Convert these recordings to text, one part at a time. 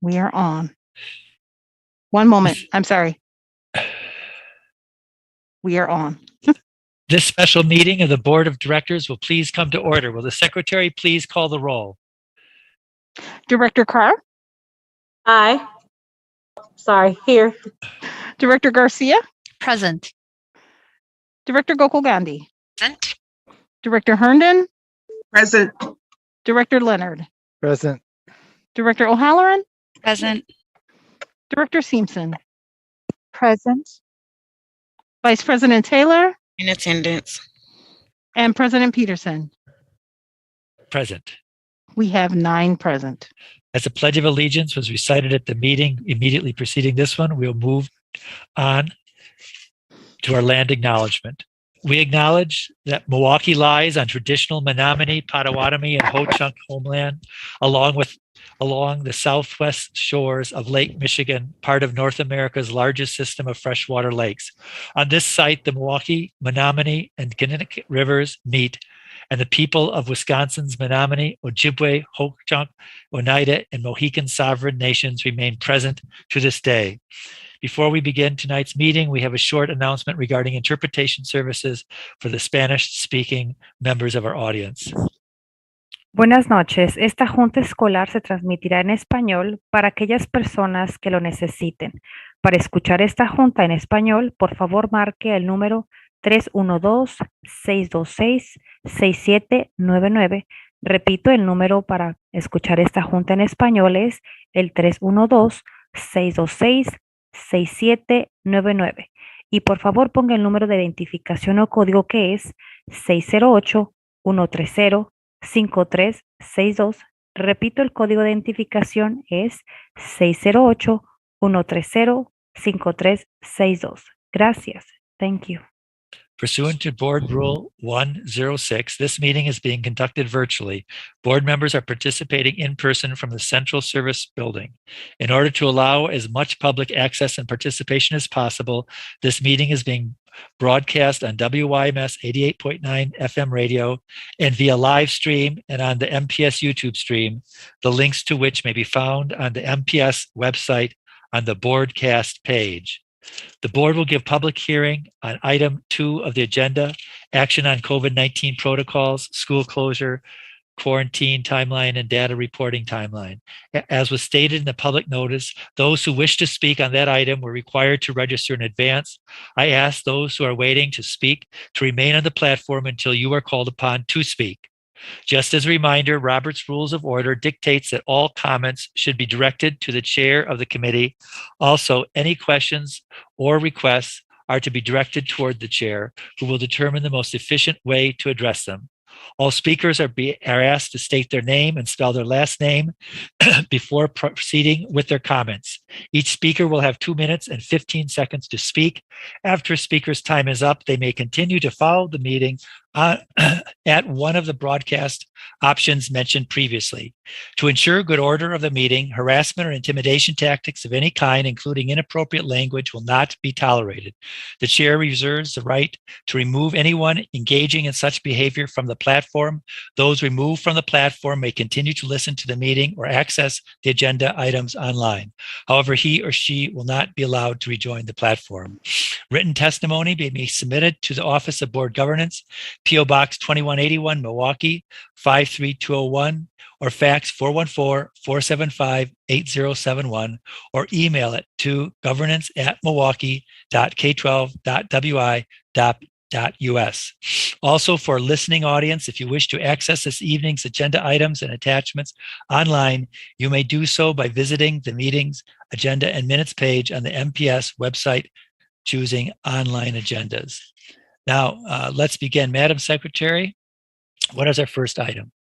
We are on. One moment. I'm sorry. We are on. This special meeting of the Board of Directors will please come to order. Will the secretary please call the roll? Director Carr, Aye. Sorry, here. Director Garcia, Present. Director Gokul Gandhi, Present. Director Herndon, Present. Director Leonard, Present. Director O'Halloran, Present. Director Simpson, Present. Vice President Taylor, In attendance. and President Peterson. Present. We have 9 present. As the Pledge of Allegiance was recited at the meeting immediately preceding this one, we'll move on to our land acknowledgement. We acknowledge that Milwaukee lies on traditional Menominee, Potawatomi, and Ho-Chunk homeland, along the southwest shores of Lake Michigan, part of North America's largest system of freshwater lakes. On this site, the Milwaukee, Menominee, and Connecticut rivers meet, and the people of Wisconsin's Menominee, Ojibwe, Ho-Chunk, Oneida, and Mohican sovereign nations remain present to this day. Before we begin tonight's meeting, we have a short announcement regarding interpretation services for the Spanish-speaking members of our audience. Buenas noches. Esta junta escolar se transmitirá en español para aquellas personas que lo necesiten. Para escuchar esta junta en español, por favor marque el número 312-626-6799. Repito, el número para escuchar esta junta en español es el 312-626-6799. Y por favor ponga el número de identificación o código que es 608-130-5362. Repito, el código de identificación es 608-130-5362. Gracias. Thank you. Pursuant to Board Rule 106, this meeting is being conducted virtually. Board members are participating in person from the Central Service Building. In order to allow as much public access and participation as possible, this meeting is being broadcast on WYMS 88.9 FM radio and via live stream and on the MPS YouTube stream, the links to which may be found on the MPS website on the Boardcast page. The board will give public hearing on item 2 of the agenda, action on COVID-19 protocols, school closure, quarantine timeline, and data reporting timeline. As was stated in the public notice, those who wish to speak on that item were required to register in advance. I ask those who are waiting to speak to remain on the platform until you are called upon to speak. Just as a reminder, Robert's Rules of Order dictates that all comments should be directed to the chair of the committee. Also, any questions or requests are to be directed toward the chair, who will determine the most efficient way to address them. All speakers are asked to state their name and spell their last name before proceeding with their comments. Each speaker will have 2 minutes and 15 seconds to speak. After a speaker's time is up, they may continue to follow the meeting at one of the broadcast options mentioned previously. To ensure good order of the meeting, harassment or intimidation tactics of any kind, including inappropriate language, will not be tolerated. The chair reserves the right to remove anyone engaging in such behavior from the platform. Those removed from the platform may continue to listen to the meeting or access the agenda items online. However, he or she will not be allowed to rejoin the platform. Written testimony may be submitted to the Office of Board Governance, P.O. Box 2181, Milwaukee, 53201, or fax 414-475-8071, or email it to governance@milwaukee.k12.wi.us. Also, for a listening audience, if you wish to access this evening's agenda items and attachments online, you may do so by visiting the meeting's agenda and minutes page on the MPS website, choosing online agendas. Now, let's begin. Madam Secretary, what is our first item?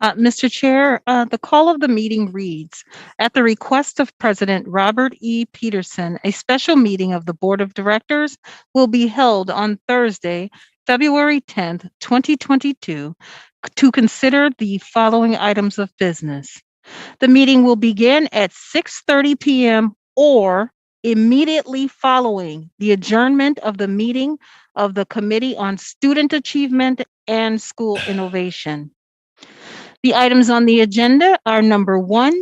Mr. Chair, the call of the meeting reads, at the request of President Robert E. Peterson, a special meeting of the Board of Directors will be held on Thursday, February 10th, 2022, to consider the following items of business. The meeting will begin at 6:30 p.m. or immediately following the adjournment of the meeting of the Committee on Student Achievement and School Innovation. The items on the agenda are number 1,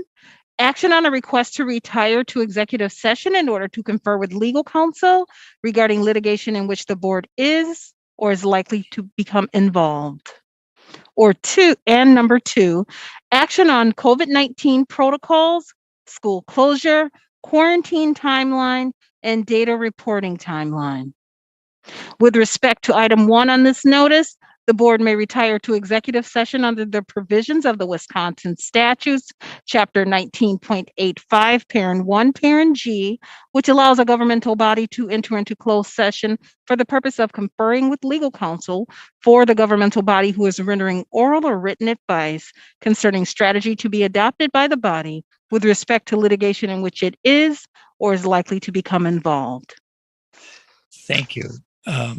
Action on a request to retire to executive session in order to confer with legal counsel regarding litigation in which the board is or is likely to become involved. Number two, action on COVID-19 protocols, school closure, quarantine timeline, and data reporting timeline. With respect to item 1 on this notice, the board may retire to executive session under the provisions of the Wisconsin statutes, chapter 19.85, parent 1, parent G, which allows a governmental body to enter into closed session for the purpose of conferring with legal counsel for the governmental body who is rendering oral or written advice concerning strategy to be adopted by the body with respect to litigation in which it is or is likely to become involved. Thank you.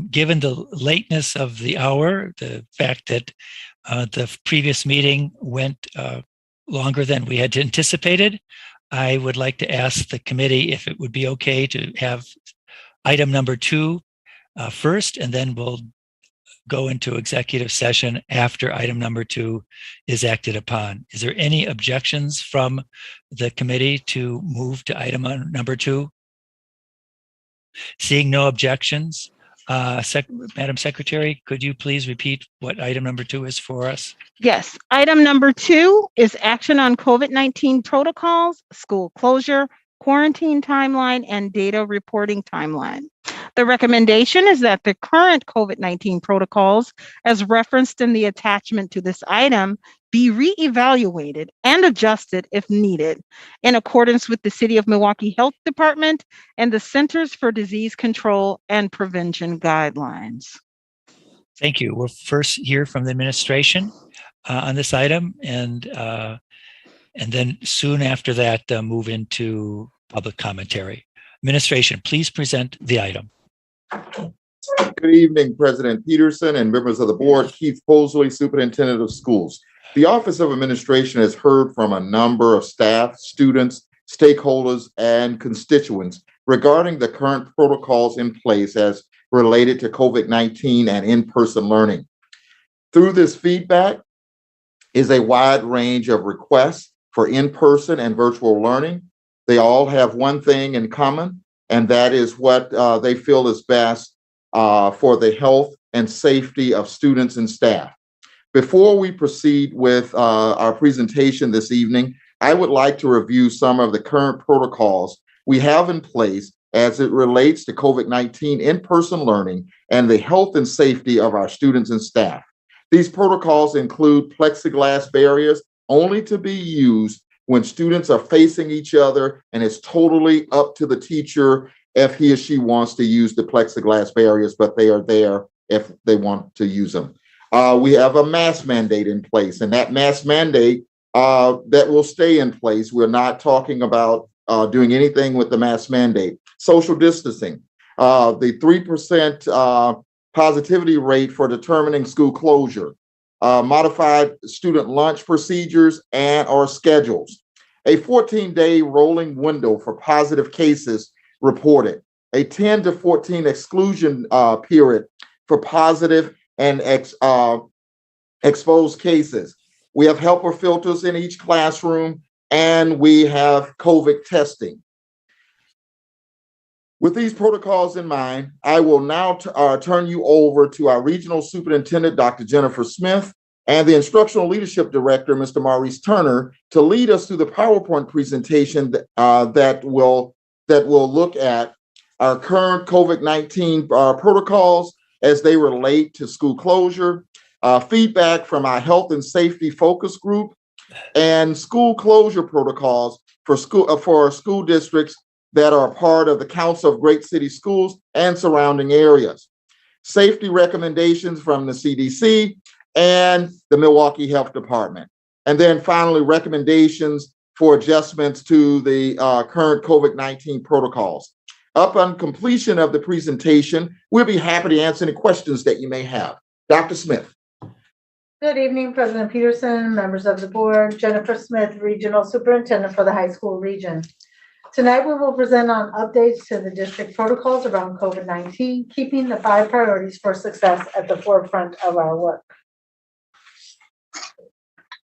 Given the lateness of the hour, the fact that the previous meeting went longer than we had anticipated, I would like to ask the committee if it would be okay to have item number 2 first, and then we'll go into executive session after item number 2 is acted upon. Is there any objections from the committee to move to item number 2? Seeing no objections, Madam Secretary, could you please repeat what item number 2 is for us? Yes, item number 2 is action on COVID-19 protocols, school closure, quarantine timeline, and data reporting timeline. The recommendation is that the current COVID-19 protocols, as referenced in the attachment to this item, be reevaluated and adjusted if needed in accordance with the City of Milwaukee Health Department and the Centers for Disease Control and Prevention guidelines. Thank you. We'll first hear from the administration on this item, and then soon after that, move into public commentary. Administration, please present the item. Good evening, President Peterson and members of the board. Keith Posley, Superintendent of Schools. The Office of Administration has heard from a number of staff, students, stakeholders, and constituents regarding the current protocols in place as related to COVID-19 and in-person learning. Through this feedback is a wide range of requests for in-person and virtual learning. They all have one thing in common, and that is what they feel is best for the health and safety of students and staff. Before we proceed with our presentation this evening, I would like to review some of the current protocols we have in place as it relates to COVID-19 in-person learning and the health and safety of our students and staff. These protocols include plexiglass barriers only to be used when students are facing each other, and it's totally up to the teacher if he or she wants to use the plexiglass barriers, but they are there if they want to use them. We have a mask mandate in place, and that mask mandate that will stay in place. We're not talking about doing anything with the mask mandate. Social distancing, the 3% positivity rate for determining school closure, modified student lunch procedures and or schedules, a 14-day rolling window for positive cases reported, a 10 to 14 exclusion period for positive and exposed cases. We have helper filters in each classroom, and we have COVID testing. With these protocols in mind, I will now turn you over to our Regional Superintendent, Dr. Jennifer Smith, and the Instructional Leadership Director, Mr. Maurice Turner, to lead us through the PowerPoint presentation that will look at our current COVID-19 protocols as they relate to school closure, feedback from our health and safety focus group, and school closure protocols for school districts that are part of the Council of Great City Schools and surrounding areas, safety recommendations from the CDC and the Milwaukee Health Department, and then finally recommendations for adjustments to the current COVID-19 protocols. Upon completion of the presentation, we'll be happy to answer any questions that you may have. Dr. Smith. Good evening, President Peterson, members of the board. Jennifer Smith, Regional Superintendent for the High School Region. Tonight, we will present on updates to the district protocols around COVID-19, keeping the 5 priorities for success at the forefront of our work.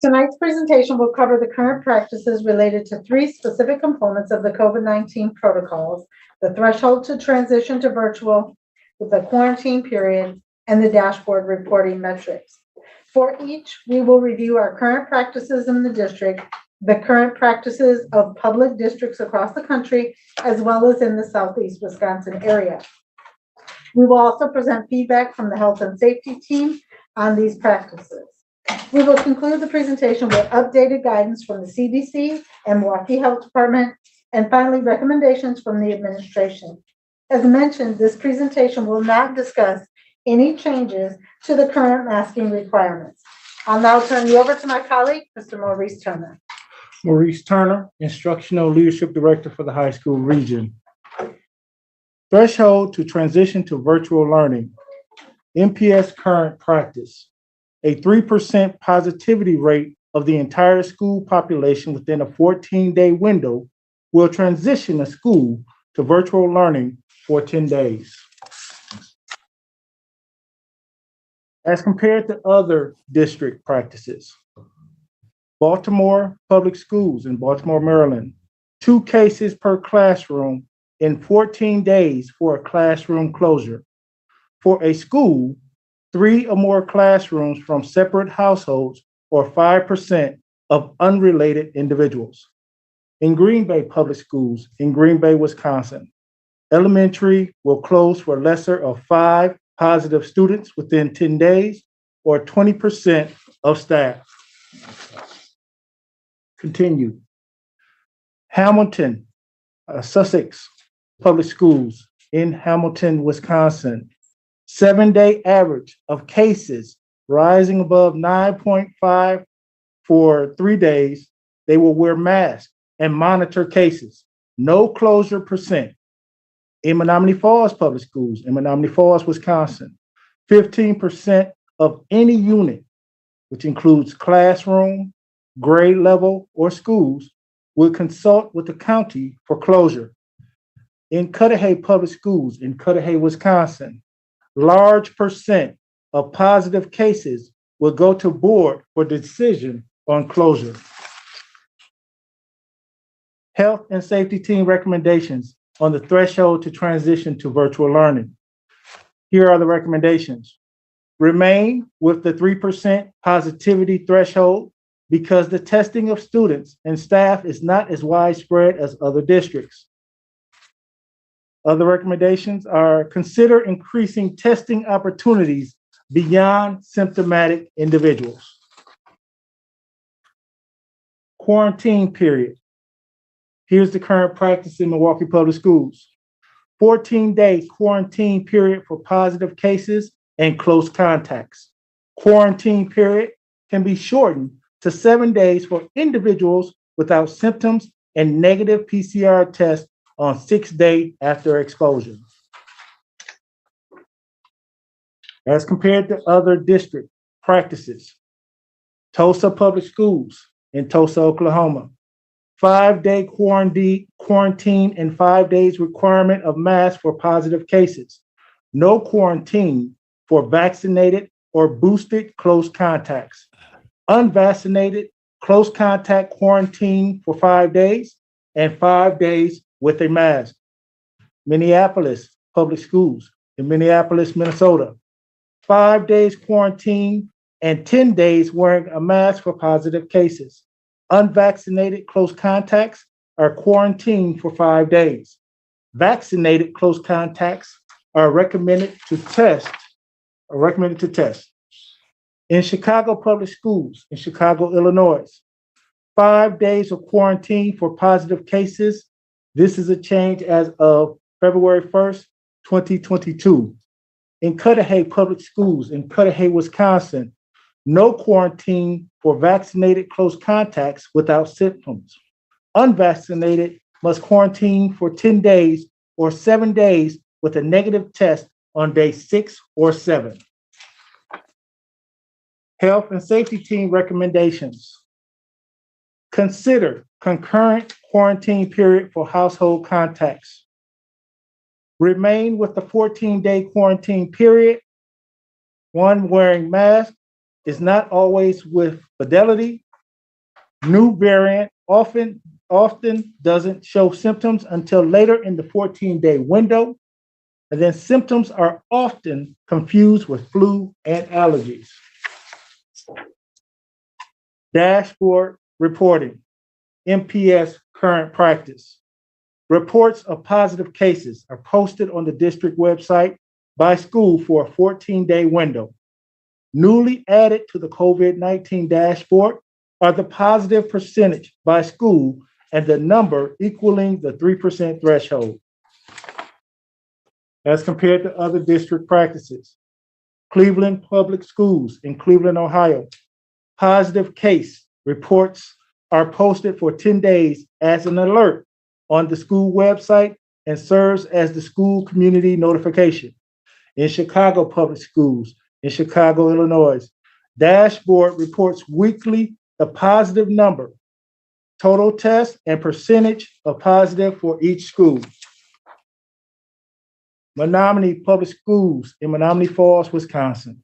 Tonight's presentation will cover the current practices related to 3 specific components of the COVID-19 protocols: the threshold to transition to virtual, the quarantine period, and the dashboard reporting metrics. For each, we will review our current practices in the district, the current practices of public districts across the country, as well as in the Southeast Wisconsin area. We will also present feedback from the health and safety team on these practices. We will conclude the presentation with updated guidance from the CDC and Milwaukee Health Department, and finally, recommendations from the administration. As mentioned, this presentation will not discuss any changes to the current masking requirements. I'll now turn you over to my colleague, Mr. Maurice Turner. Maurice Turner, Instructional Leadership Director for the High School Region. Threshold to transition to virtual learning. MPS current practice. A 3% positivity rate of the entire school population within a 14-day window will transition a school to virtual learning for 10 days. As compared to other district practices, Baltimore Public Schools in Baltimore, Maryland, 2 cases per classroom in 14 days for a classroom closure. For a school, 3 or more classrooms from separate households, or 5% of unrelated individuals. In Green Bay Public Schools in Green Bay, Wisconsin, elementary will close for lesser of 5 positive students within 10 days, or 20% of staff. Continue. Hamilton, Sussex Public Schools in Hamilton, Wisconsin, 7-day average of cases rising above 9.5 for 3 days. They will wear masks and monitor cases. No closure percent. In Menominee Falls Public Schools in Menominee Falls, Wisconsin, 15% of any unit, which includes classroom, grade level, or schools, will consult with the county for closure. In Cudahy Public Schools in Cudahy, Wisconsin, large percent of positive cases will go to board for decision on closure. Health and safety team recommendations on the threshold to transition to virtual learning. Here are the recommendations. Remain with the 3% positivity threshold because the testing of students and staff is not as widespread as other districts. Other recommendations are consider increasing testing opportunities beyond symptomatic individuals. Quarantine period. Here's the current practice in Milwaukee Public Schools. 14-day quarantine period for positive cases and close contacts. Quarantine period can be shortened to 7 days for individuals without symptoms and negative PCR tests on 6th day after exposure. As compared to other district practices, Tulsa Public Schools in Tulsa, Oklahoma, 5-day quarantine and 5 days requirement of masks for positive cases. No quarantine for vaccinated or boosted close contacts. Unvaccinated close contact quarantine for 5 days and 5 days with a mask. Minneapolis Public Schools in Minneapolis, Minnesota, 5 days quarantine and 10 days wearing a mask for positive cases. Unvaccinated close contacts are quarantined for 5 days. Vaccinated close contacts are recommended to test. In Chicago Public Schools in Chicago, Illinois, 5 days of quarantine for positive cases. This is a change as of February 1st, 2022. In Cudahy Public Schools in Cudahy, Wisconsin, no quarantine for vaccinated close contacts without symptoms. Unvaccinated must quarantine for 10 days or 7 days with a negative test on day 6 or 7. Health and safety team recommendations. Consider concurrent quarantine period for household contacts. Remain with the 14-day quarantine period. One, wearing masks is not always with fidelity New variant often doesn't show symptoms until later in the 14-day window, and then symptoms are often confused with flu and allergies. Dashboard reporting, MPS current practice. Reports of positive cases are posted on the district website by school for a 14-day window. Newly added to the COVID-19 dashboard are the positive percentage by school and the number equaling the 3% threshold. As compared to other district practices, Cleveland Public Schools in Cleveland, Ohio, positive case reports are posted for 10 days as an alert on the school website and serves as the school community notification. In Chicago Public Schools, in Chicago, Illinois, dashboard reports weekly the positive number, total test, and percentage of positive for each school. Menominee Public Schools in Menominee Falls, Wisconsin.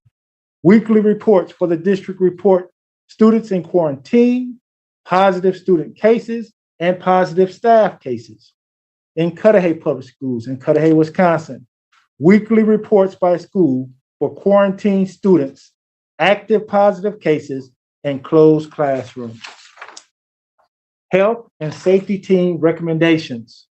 Weekly reports for the district report students in quarantine, positive student cases, and positive staff cases. In Cudahy Public Schools in Cudahy, Wisconsin, weekly reports by school for quarantine students, active positive cases, and closed classrooms. Health and safety team recommendations.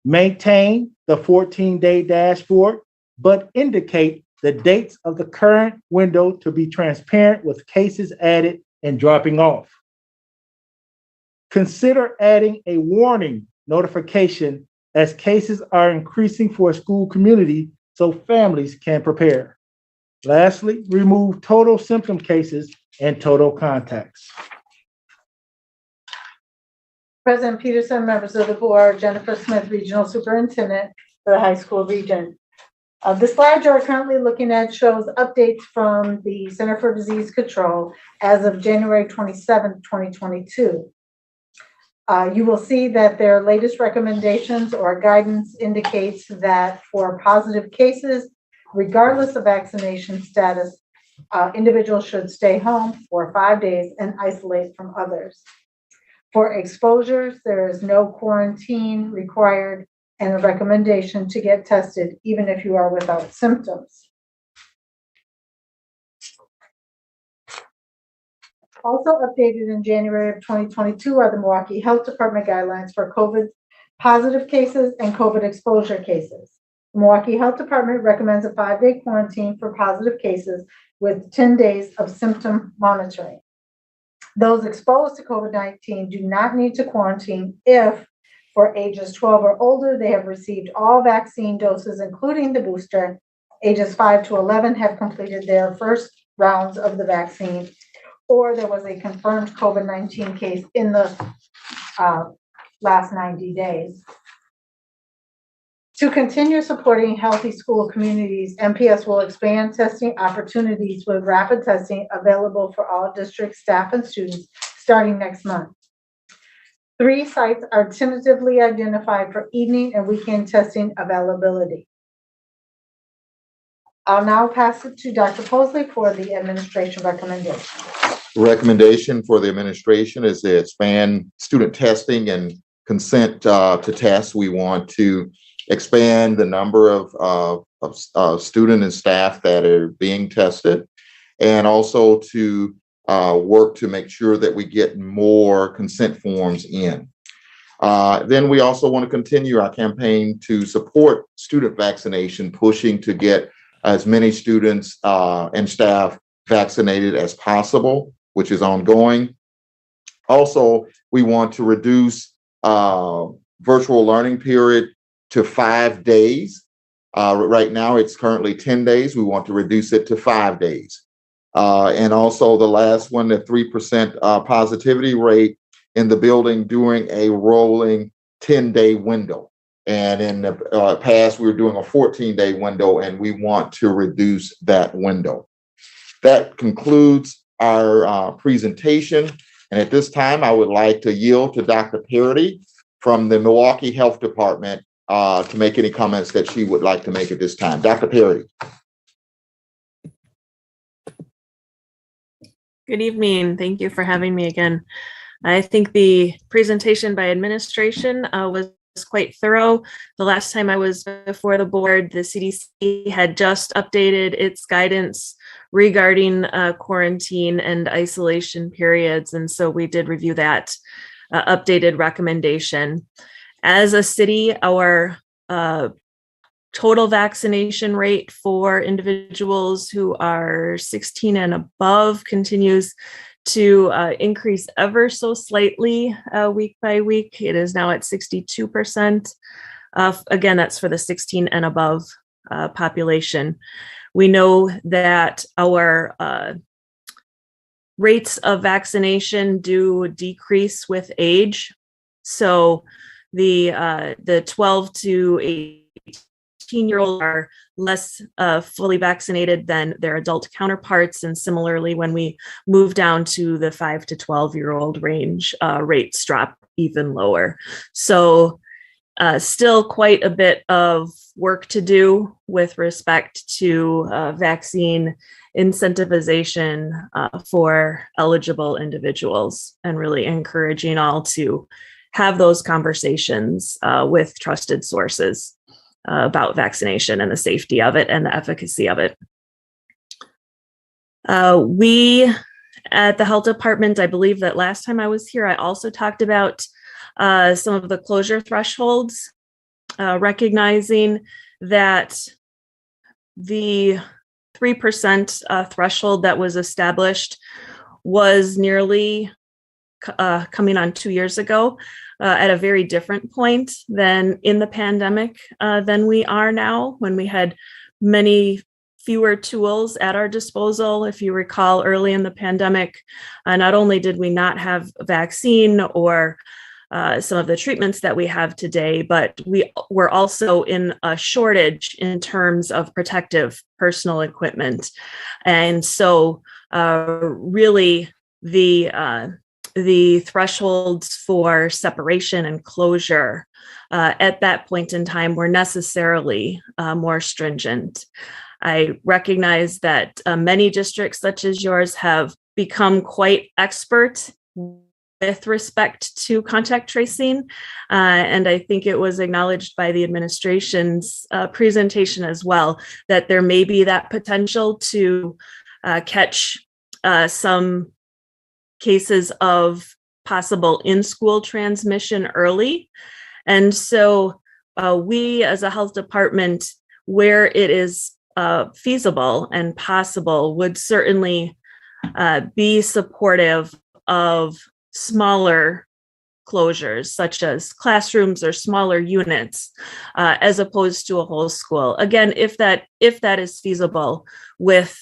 Maintain the 14-day dashboard, but indicate the dates of the current window to be transparent with cases added and dropping off. Consider adding a warning notification as cases are increasing for a school community so families can prepare. Lastly, remove total symptom cases and total contacts. President Peterson, members of the board, Jennifer Smith, Regional Superintendent for the high school region. The slide you're currently looking at shows updates from the Center for Disease Control as of January 27, 2022. You will see that their latest recommendations or guidance indicates that for positive cases, regardless of vaccination status, individuals should stay home for 5 days and isolate from others. For exposures, there is no quarantine required and a recommendation to get tested even if you are without symptoms. Also updated in January of 2022 are the Milwaukee Health Department guidelines for COVID positive cases and COVID exposure cases. The Milwaukee Health Department recommends a 5-day quarantine for positive cases with 10 days of symptom monitoring. Those exposed to COVID-19 do not need to quarantine if, for ages 12 or older, they have received all vaccine doses, including the booster. Ages 5 to 11 have completed their first rounds of the vaccine, or there was a confirmed COVID-19 case in the last 90 days. To continue supporting healthy school communities, MPS will expand testing opportunities with rapid testing available for all district staff and students starting next month. 3 sites are tentatively identified for evening and weekend testing availability. I'll now pass it to Dr. Posley for the administration recommendation. The recommendation for the administration is to expand student testing and consent to tests. We want to expand the number of student and staff that are being tested, and also to work to make sure that we get more consent forms in. Then we also want to continue our campaign to support student vaccination, pushing to get as many students and staff vaccinated as possible, which is ongoing. Also, we want to reduce virtual learning period to 5 days. Right now, it's currently 10 days. We want to reduce it to 5 days. And also the last one, the 3% positivity rate in the building during a rolling 10-day window. And in the past, we were doing a 14-day window, and we want to reduce that window. That concludes our presentation. And at this time, I would like to yield to Dr. Parity from the Milwaukee Health Department to make any comments that she would like to make at this time. Dr. Parity. Good evening. Thank you for having me again. I think the presentation by administration was quite thorough. The last time I was before the board, the CDC had just updated its guidance regarding quarantine and isolation periods. And so we did review that updated recommendation. As a city, our total vaccination rate for individuals who are 16 and above continues to increase ever so slightly week by week. It is now at 62%. Again, that's for the 16 and above population. We know that our rates of vaccination do decrease with age. So the 12 to 18-year-olds are less fully vaccinated than their adult counterparts. And similarly, when we move down to the 5 to 12-year-old range, rates drop even lower. So still quite a bit of work to do with respect to vaccine incentivization for eligible individuals, and really encouraging all to have those conversations with trusted sources about vaccination and the safety of it and the efficacy of it. We at the health department, I believe that last time I was here, I also talked about some of the closure thresholds, recognizing that the 3% threshold that was established was nearly coming on 2 years ago, at a very different point than in the pandemic than we are now, when we had many fewer tools at our disposal. If you recall, early in the pandemic, not only did we not have a vaccine or some of the treatments that we have today, but we were also in a shortage in terms of protective personal equipment. And so really the thresholds for separation and closure at that point in time were necessarily more stringent. I recognize that many districts such as yours have become quite expert with respect to contact tracing. And I think it was acknowledged by the administration's presentation as well, that there may be that potential to catch some cases of possible in-school transmission early. And so we as a health department, where it is feasible and possible, would certainly be supportive of smaller closures, such as classrooms or smaller units, as opposed to a whole school. Again, if that is feasible with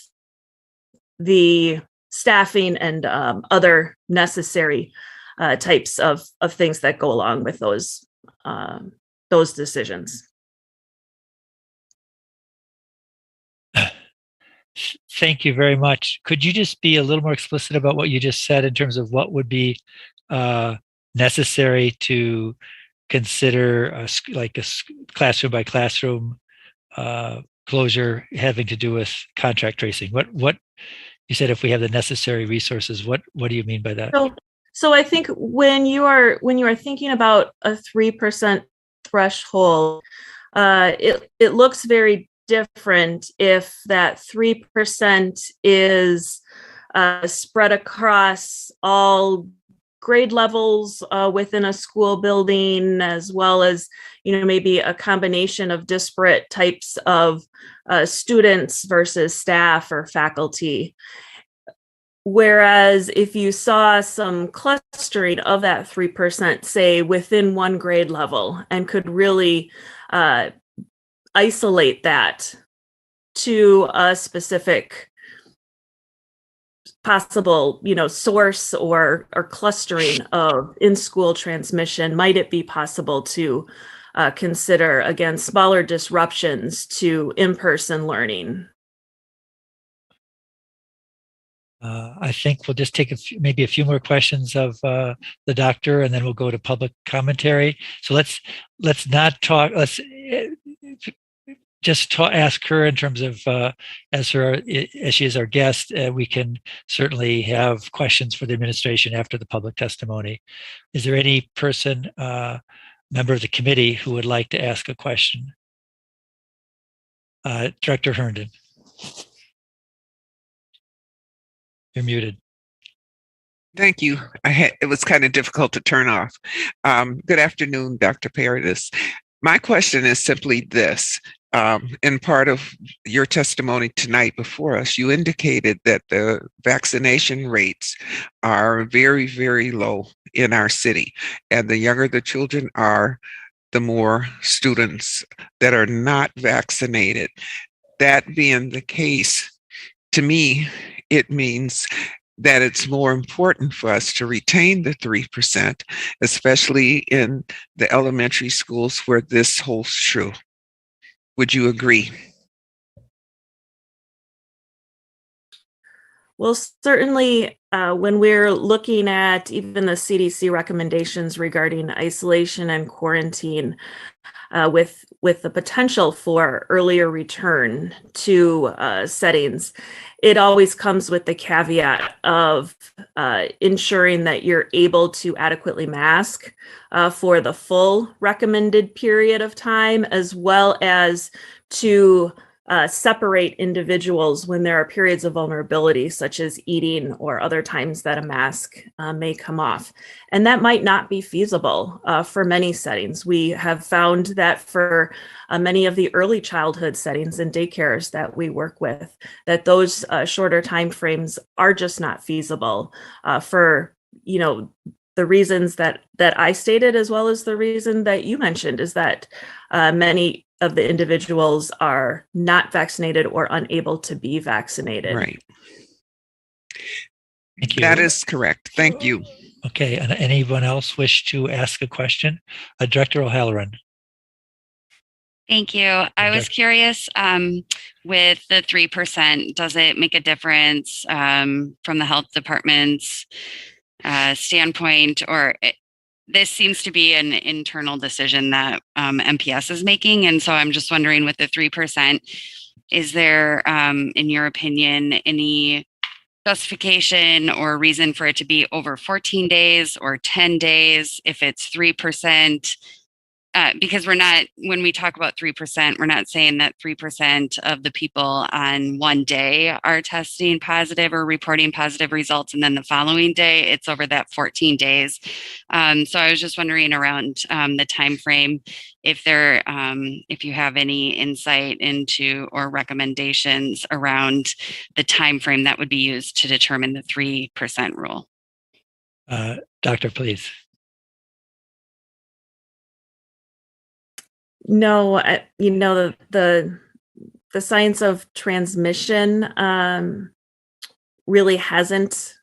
the staffing and other necessary types of things that go along with those decisions. Thank you very much. Could you just be a little more explicit about what you just said in terms of what would be necessary to consider like a classroom by classroom closure having to do with contract tracing? What you said, if we have the necessary resources, what do you mean by that? So I think when you are thinking about a 3% threshold, it looks very different if that 3% is spread across all grade levels within a school building, as well as, maybe a combination of disparate types of students versus staff or faculty. Whereas if you saw some clustering of that 3%, say within one grade level, and could really isolate that to a specific possible, source or clustering of in-school transmission, might it be possible to consider, again, smaller disruptions to in-person learning? I think we'll just take maybe a few more questions of the doctor, and then we'll go to public commentary. So let's not talk. Let's just ask her in terms of as she is our guest, we can certainly have questions for the administration after the public testimony. Is there any person, member of the committee, who would like to ask a question? Director Herndon. You're muted. Thank you. It was kind of difficult to turn off. Good afternoon, Dr. Paradis. My question is simply this. In part of your testimony tonight before us, you indicated that the vaccination rates are very, very low in our city. And the younger the children are, the more students that are not vaccinated. That being the case, to me, it means that it's more important for us to retain the 3%, especially in the elementary schools where this holds true. Would you agree? Well, certainly when we're looking at even the CDC recommendations regarding isolation and quarantine, with the potential for earlier return to settings, it always comes with the caveat of ensuring that you're able to adequately mask for the full recommended period of time, as well as to separate individuals when there are periods of vulnerability, such as eating or other times that a mask may come off. And that might not be feasible for many settings. We have found that for many of the early childhood settings and daycares that we work with, that those shorter timeframes are just not feasible for, the reasons that I stated, as well as the reason that you mentioned, is that many of the individuals are not vaccinated or unable to be vaccinated. Right. Thank you. That is correct. Thank you. Okay. And anyone else wish to ask a question? Director O'Halloran. Thank you. I was curious, with the 3%, does it make a difference from the health department's standpoint, or this seems to be an internal decision that MPS is making? And so I'm just wondering, with the 3%, is there, in your opinion, any justification or reason for it to be over 14 days or 10 days if it's 3%? Because when we talk about 3%, we're not saying that 3% of the people on one day are testing positive or reporting positive results, and then the following day it's over that 14 days. So I was just wondering around the time frame, if you have any insight into or recommendations around the time frame that would be used to determine the 3% rule. Doctor, please. No, the science of transmission really hasn't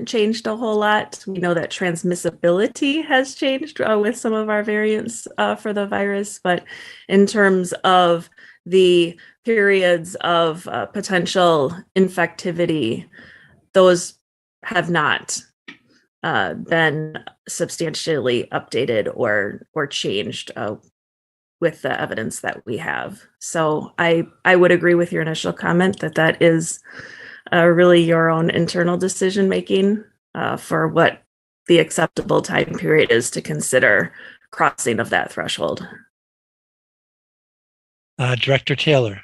changed a whole lot. We know that transmissibility has changed with some of our variants for the virus, but in terms of the periods of potential infectivity, those have not been substantially updated or changed with the evidence that we have. So I would agree with your initial comment that is really your own internal decision making for what the acceptable time period is to consider crossing of that threshold. Director Taylor.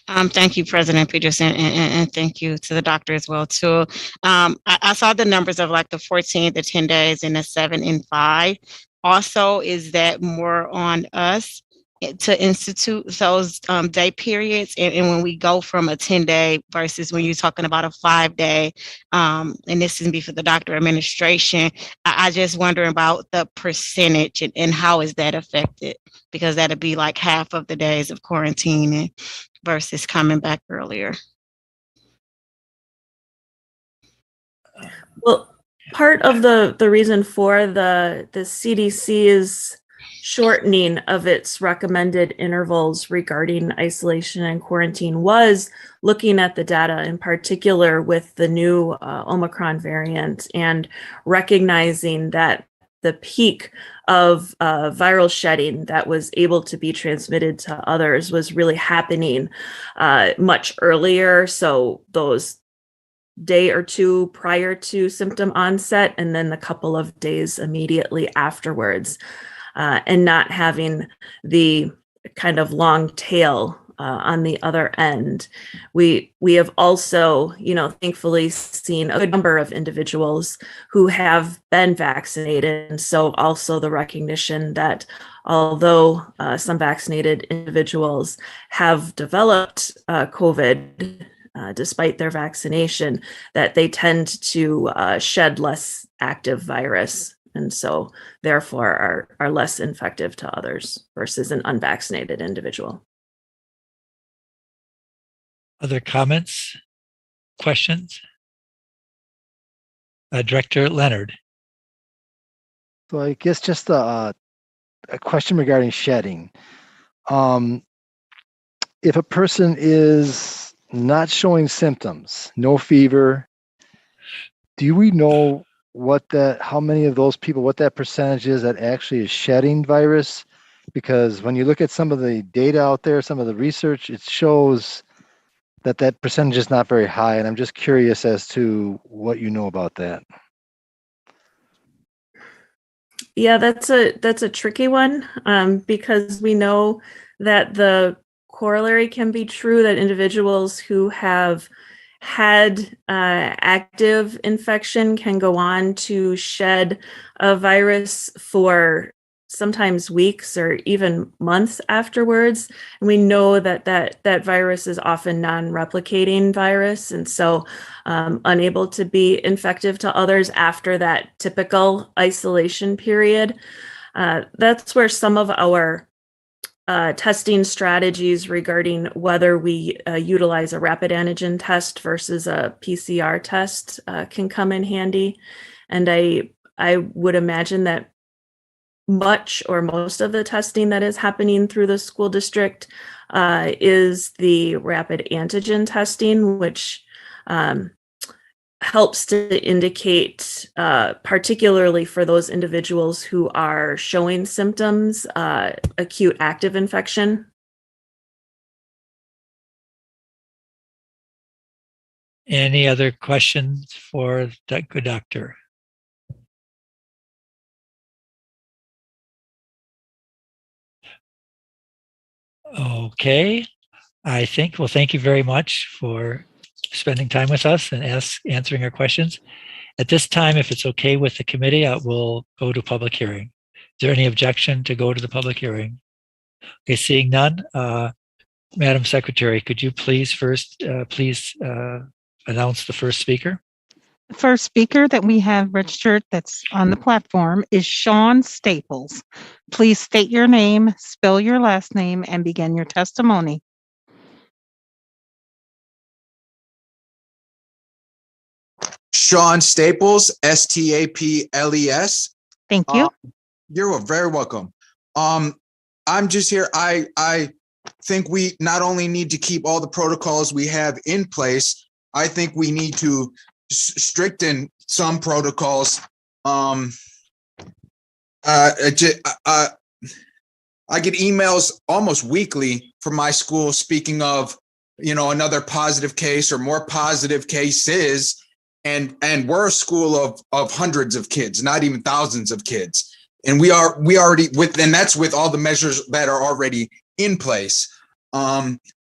Thank you, President Peterson, and thank you to the doctor as well, too. I saw the numbers of like the 14, the 10 days, and the 7 and 5. Also, is that more on us to institute those day periods? And when we go from a 10-day versus when you're talking about a 5-day, and this can be for the doctor administration, I just wondering about the percentage and how is that affected? Because that'd be like half of the days of quarantine versus coming back earlier. Well, part of the reason for the CDC's shortening of its recommended intervals regarding isolation and quarantine was looking at the data, in particular with the new Omicron variant, and recognizing that the peak of viral shedding that was able to be transmitted to others was really happening much earlier. So those day or two prior to symptom onset, and then the couple of days immediately afterwards, and not having the kind of long tail on the other end. We have also, thankfully seen a good number of individuals who have been vaccinated. And so also the recognition that although some vaccinated individuals have developed COVID, despite their vaccination, that they tend to shed less active virus, and so therefore are less infective to others versus an unvaccinated individual. Other comments, questions? Director Leonard. So I guess just a question regarding shedding. If a person is not showing symptoms, no fever, do we know how many of those people, what that percentage is that actually is shedding virus? Because when you look at some of the data out there, some of the research, it shows that percentage is not very high. And I'm just curious as to what you know about that. Yeah, that's a tricky one, because we know that the corollary can be true, that individuals who have had active infection can go on to shed a virus for sometimes weeks or even months afterwards. And we know that virus is often non-replicating virus, and so unable to be infective to others after that typical isolation period. That's where some of our testing strategies regarding whether we utilize a rapid antigen test versus a PCR test can come in handy. And I would imagine that much or most of the testing that is happening through the school district is the rapid antigen testing, which helps to indicate, particularly for those individuals who are showing symptoms, acute active infection. Any other questions for that good doctor? Okay, thank you very much for spending time with us and answering our questions. At this time, if it's okay with the committee, we'll go to public hearing. Is there any objection to go to the public hearing? Okay, seeing none, Madam Secretary, could you please announce the first speaker? The first speaker that we have registered that's on the platform is Sean Staples. Please state your name, spell your last name, and begin your testimony. Sean Staples, Staples. Thank you. You're very welcome. I'm just here. I think we not only need to keep all the protocols we have in place, I think we need to strengthen some protocols. I get emails almost weekly from my school speaking of, another positive case or more positive cases. And we're a school of hundreds of kids, not even thousands of kids. And we already and that's with all the measures that are already in place.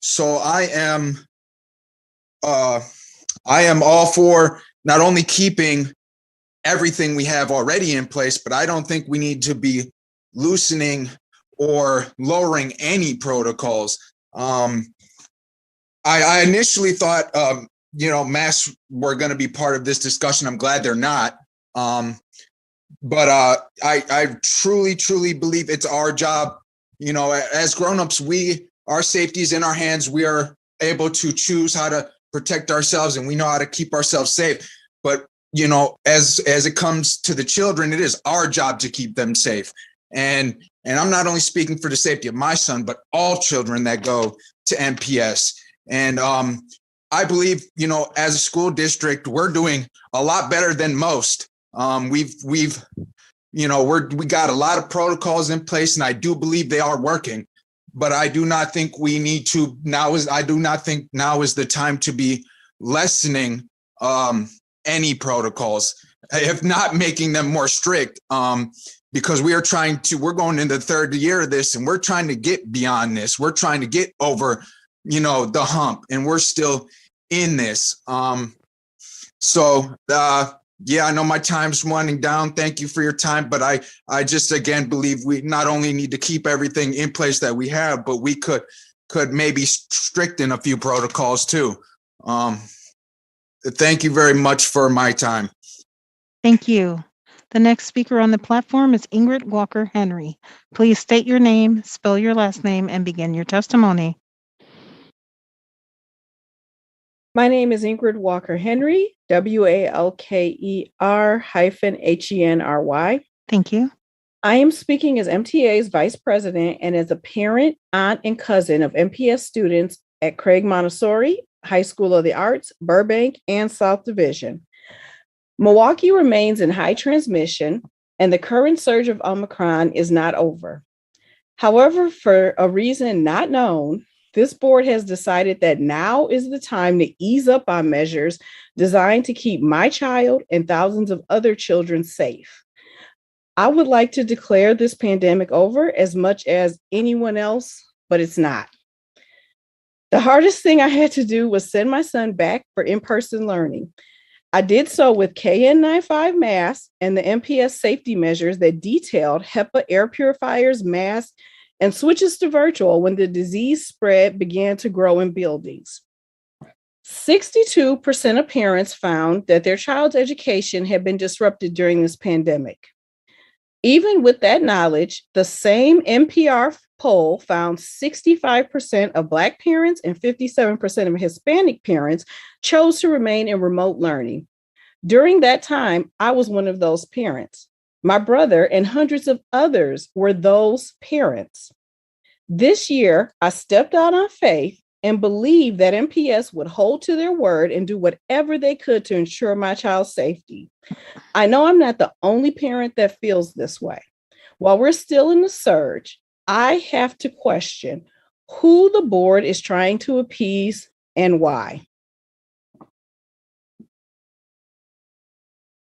So I am all for not only keeping everything we have already in place, but I don't think we need to be loosening or lowering any protocols. I initially thought, masks were going to be part of this discussion. I'm glad they're not. But I truly believe it's our job. As grownups, our safety is in our hands. We are able to choose how to protect ourselves, and we know how to keep ourselves safe. But as it comes to the children, it is our job to keep them safe. And I'm not only speaking for the safety of my son, but all children that go to MPS. And I believe, as a school district, we're doing a lot better than most. We've we got a lot of protocols in place, and I do believe they are working. But I do not think we need to I do not think now is the time to be lessening any protocols, if not making them more strict. Because we're going into the third year of this, and we're trying to get beyond this. We're trying to get over, the hump, and we're still in this. Yeah, I know my time's winding down. Thank you for your time. But I just, again, believe we not only need to keep everything in place that we have, but we could maybe strengthen a few protocols too. Thank you very much for my time. Thank you. The next speaker on the platform is Ingrid Walker Henry. Please state your name, spell your last name, and begin your testimony. My name is Ingrid Walker Henry, WALKER-HENRY. Thank you. I am speaking as MTA's vice president and as a parent, aunt, and cousin of MPS students at Craig Montessori, High School of the Arts, Burbank, and South Division. Milwaukee remains in high transmission, and the current surge of Omicron is not over. However, for a reason not known, this board has decided that now is the time to ease up on measures designed to keep my child and thousands of other children safe. I would like to declare this pandemic over as much as anyone else, but it's not. The hardest thing I had to do was send my son back for in-person learning. I did so with KN95 masks and the MPS safety measures that detailed HEPA air purifiers, masks, and switches to virtual when the disease spread began to grow in buildings. 62% of parents found that their child's education had been disrupted during this pandemic. Even with that knowledge, the same NPR poll found 65% of Black parents and 57% of Hispanic parents chose to remain in remote learning. During that time, I was one of those parents. My brother and hundreds of others were those parents. This year, I stepped out on faith and believed that MPS would hold to their word and do whatever they could to ensure my child's safety. I know I'm not the only parent that feels this way. While we're still in the surge, I have to question who the board is trying to appease and why.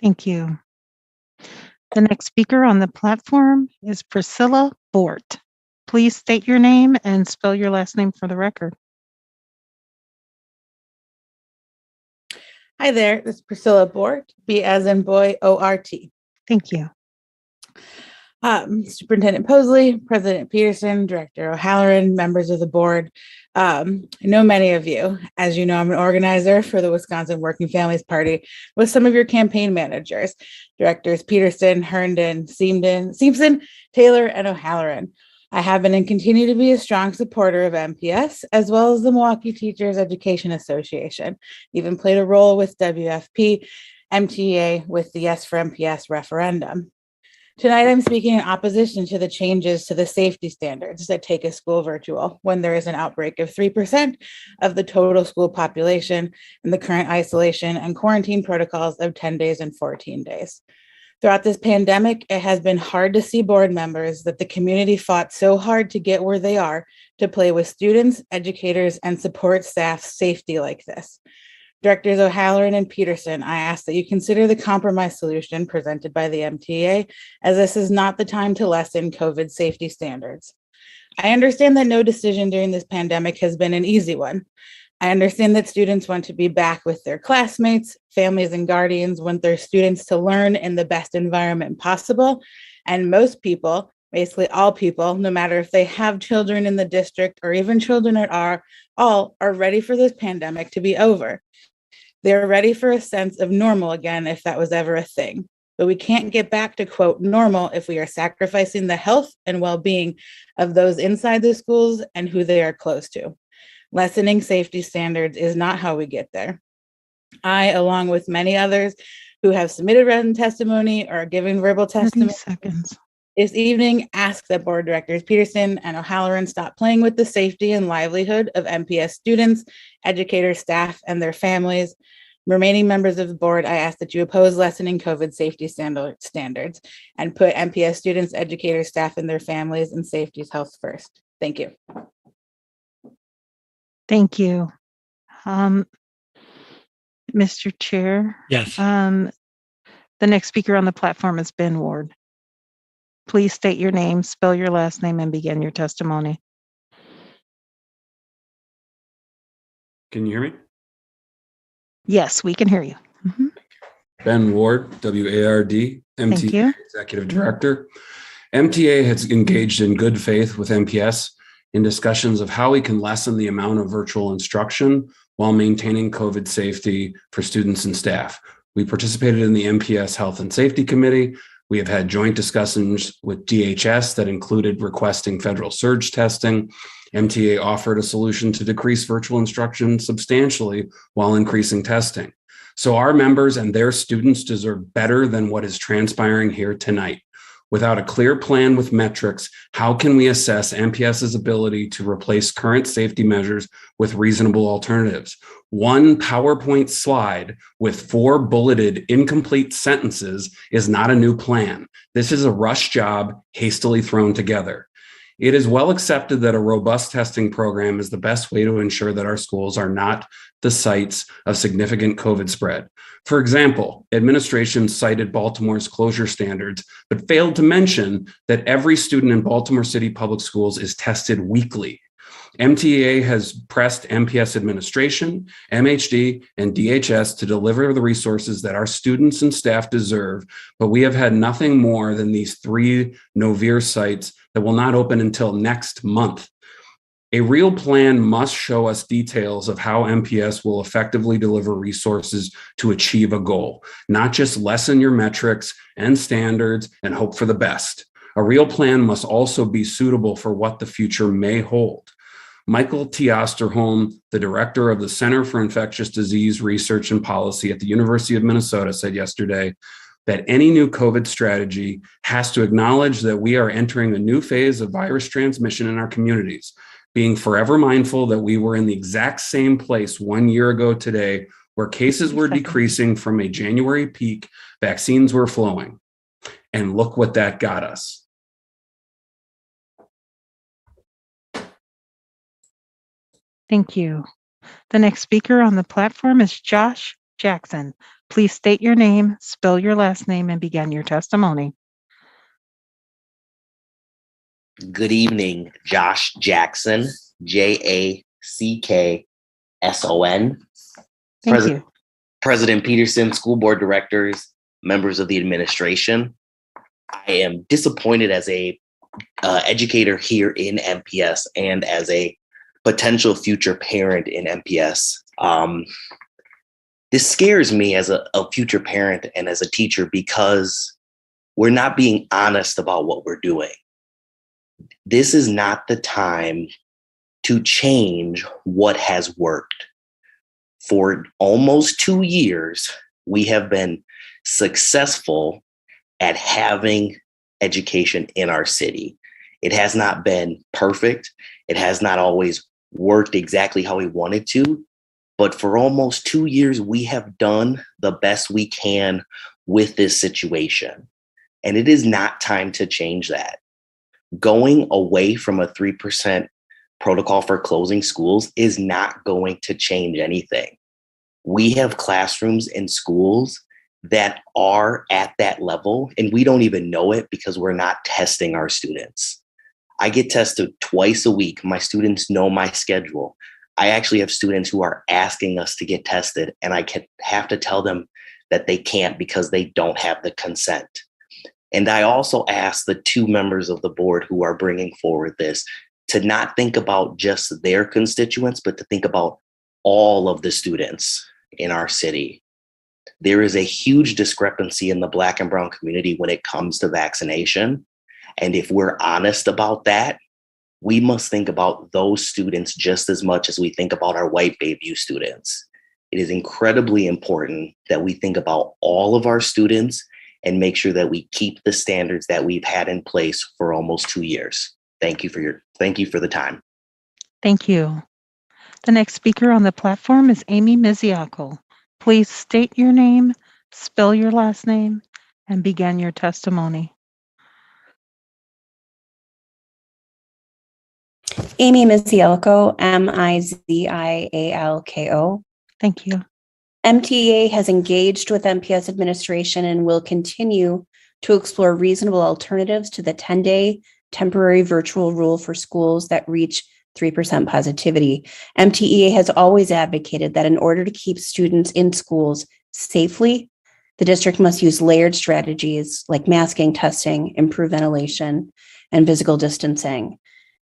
Thank you. The next speaker on the platform is Priscilla Bort. Please state your name and spell your last name for the record. Hi there, this is Priscilla Bort, B as in boy, O-R-T. Thank you. Superintendent Posley, President Peterson, Director O'Halloran, members of the board. I know many of you. As you know, I'm an organizer for the Wisconsin Working Families Party with some of your campaign managers, Directors Peterson, Herndon, Seamson, Taylor, and O'Halloran. I have been and continue to be a strong supporter of MPS, as well as the Milwaukee Teachers Education Association. Even played a role with WFP, MTA with the Yes for MPS referendum. Tonight, I'm speaking in opposition to the changes to the safety standards that take a school virtual when there is an outbreak of 3% of the total school population and the current isolation and quarantine protocols of 10 days and 14 days. Throughout this pandemic, it has been hard to see board members that the community fought so hard to get where they are to play with students, educators, and support staff's safety like this. Directors O'Halloran and Peterson, I ask that you consider the compromise solution presented by the MTA, as this is not the time to lessen COVID safety standards. I understand that no decision during this pandemic has been an easy one. I understand that students want to be back with their classmates, families and guardians want their students to learn in the best environment possible. And most people, basically all people, no matter if they have children in the district or even children at all are ready for this pandemic to be over. They're ready for a sense of normal again, if that was ever a thing. But we can't get back to, quote, normal if we are sacrificing the health and well-being of those inside the schools and who they are close to. Lessening safety standards is not how we get there. I, along with many others who have submitted written testimony or given verbal testimony this evening, ask that Board Directors Peterson and O'Halloran stop playing with the safety and livelihood of MPS students, educators, staff, and their families. Remaining members of the board, I ask that you oppose lessening COVID safety standards and put MPS students, educators, staff, and their families and safety health first. Thank you. Thank you. Mr. Chair. Yes. The next speaker on the platform is Ben Ward. Please state your name, spell your last name, and begin your testimony. Can you hear me? Yes, we can hear you. Ben Ward, W-A-R-D, Thank MTA you. Executive Director. MTA has engaged in good faith with MPS in discussions of how we can lessen the amount of virtual instruction while maintaining COVID safety for students and staff. We participated in the MPS Health and Safety Committee. We have had joint discussions with DHS that included requesting federal surge testing. MTA offered a solution to decrease virtual instruction substantially while increasing testing. So our members and their students deserve better than what is transpiring here tonight. Without a clear plan with metrics, how can we assess MPS's ability to replace current safety measures with reasonable alternatives? One PowerPoint slide with 4 bulleted incomplete sentences is not a new plan. This is a rush job hastily thrown together. It is well accepted that a robust testing program is the best way to ensure that our schools are not the sites of significant COVID spread. For example, administration cited Baltimore's closure standards, but failed to mention that every student in Baltimore City Public Schools is tested weekly. MTA has pressed MPS administration, MHD, and DHS to deliver the resources that our students and staff deserve, but we have had nothing more than these 3 Novir sites that will not open until next month. A real plan must show us details of how MPS will effectively deliver resources to achieve a goal, not just lessen your metrics and standards and hope for the best. A real plan must also be suitable for what the future may hold. Michael T. Osterholm, the director of the Center for Infectious Disease Research and Policy at the University of Minnesota, said yesterday that any new COVID strategy has to acknowledge that we are entering a new phase of virus transmission in our communities, being forever mindful that we were in the exact same place 1 year ago today, where cases were decreasing from a January peak, vaccines were flowing. And look what that got us. Thank you. The next speaker on the platform is Josh Jackson. Please state your name, spell your last name, and begin your testimony. Good evening, Josh Jackson, Jackson. Thank you. President Peterson, school board directors, members of the administration. I am disappointed as a educator here in MPS and as a potential future parent in MPS. This scares me as a future parent and as a teacher because we're not being honest about what we're doing. This is not the time to change what has worked. For almost 2 years, we have been successful at having education in our city. It has not been perfect. It has not always worked exactly how we wanted to, but for almost 2 years, we have done the best we can with this situation. And it is not time to change that. Going away from a 3% protocol for closing schools is not going to change anything. We have classrooms in schools that are at that level, and we don't even know it because we're not testing our students. I get tested twice a week. My students know my schedule. I actually have students who are asking us to get tested, and I have to tell them that they can't because they don't have the consent. And I also ask the 2 members of the board who are bringing forward this to not think about just their constituents, but to think about all of the students in our city. There is a huge discrepancy in the Black and Brown community when it comes to vaccination. And if we're honest about that, we must think about those students just as much as we think about our white Bayview students. It is incredibly important that we think about all of our students and make sure that we keep the standards that we've had in place for almost 2 years. Thank you for the time. Thank you. The next speaker on the platform is Amy Miziaco. Please state your name, spell your last name, and begin your testimony. Amy Mizialko, Mizialko. Thank you. MTA has engaged with MPS administration and will continue to explore reasonable alternatives to the 10-day temporary virtual rule for schools that reach 3% positivity. MTEA has always advocated that in order to keep students in schools safely, the district must use layered strategies like masking, testing, improved ventilation, and physical distancing.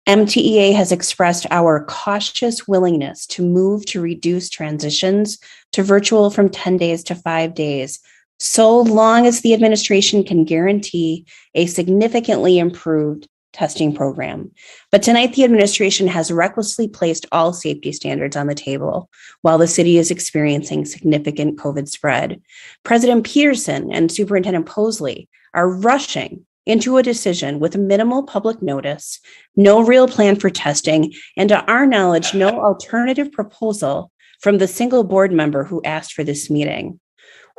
MTEA has expressed our cautious willingness to move to reduce transitions to virtual from 10 days to 5 days, so long as the administration can guarantee a significantly improved testing program. But tonight, the administration has recklessly placed all safety standards on the table while the city is experiencing significant COVID spread. President Peterson and Superintendent Posley are rushing into a decision with minimal public notice, no real plan for testing, and to our knowledge, no alternative proposal from the single board member who asked for this meeting.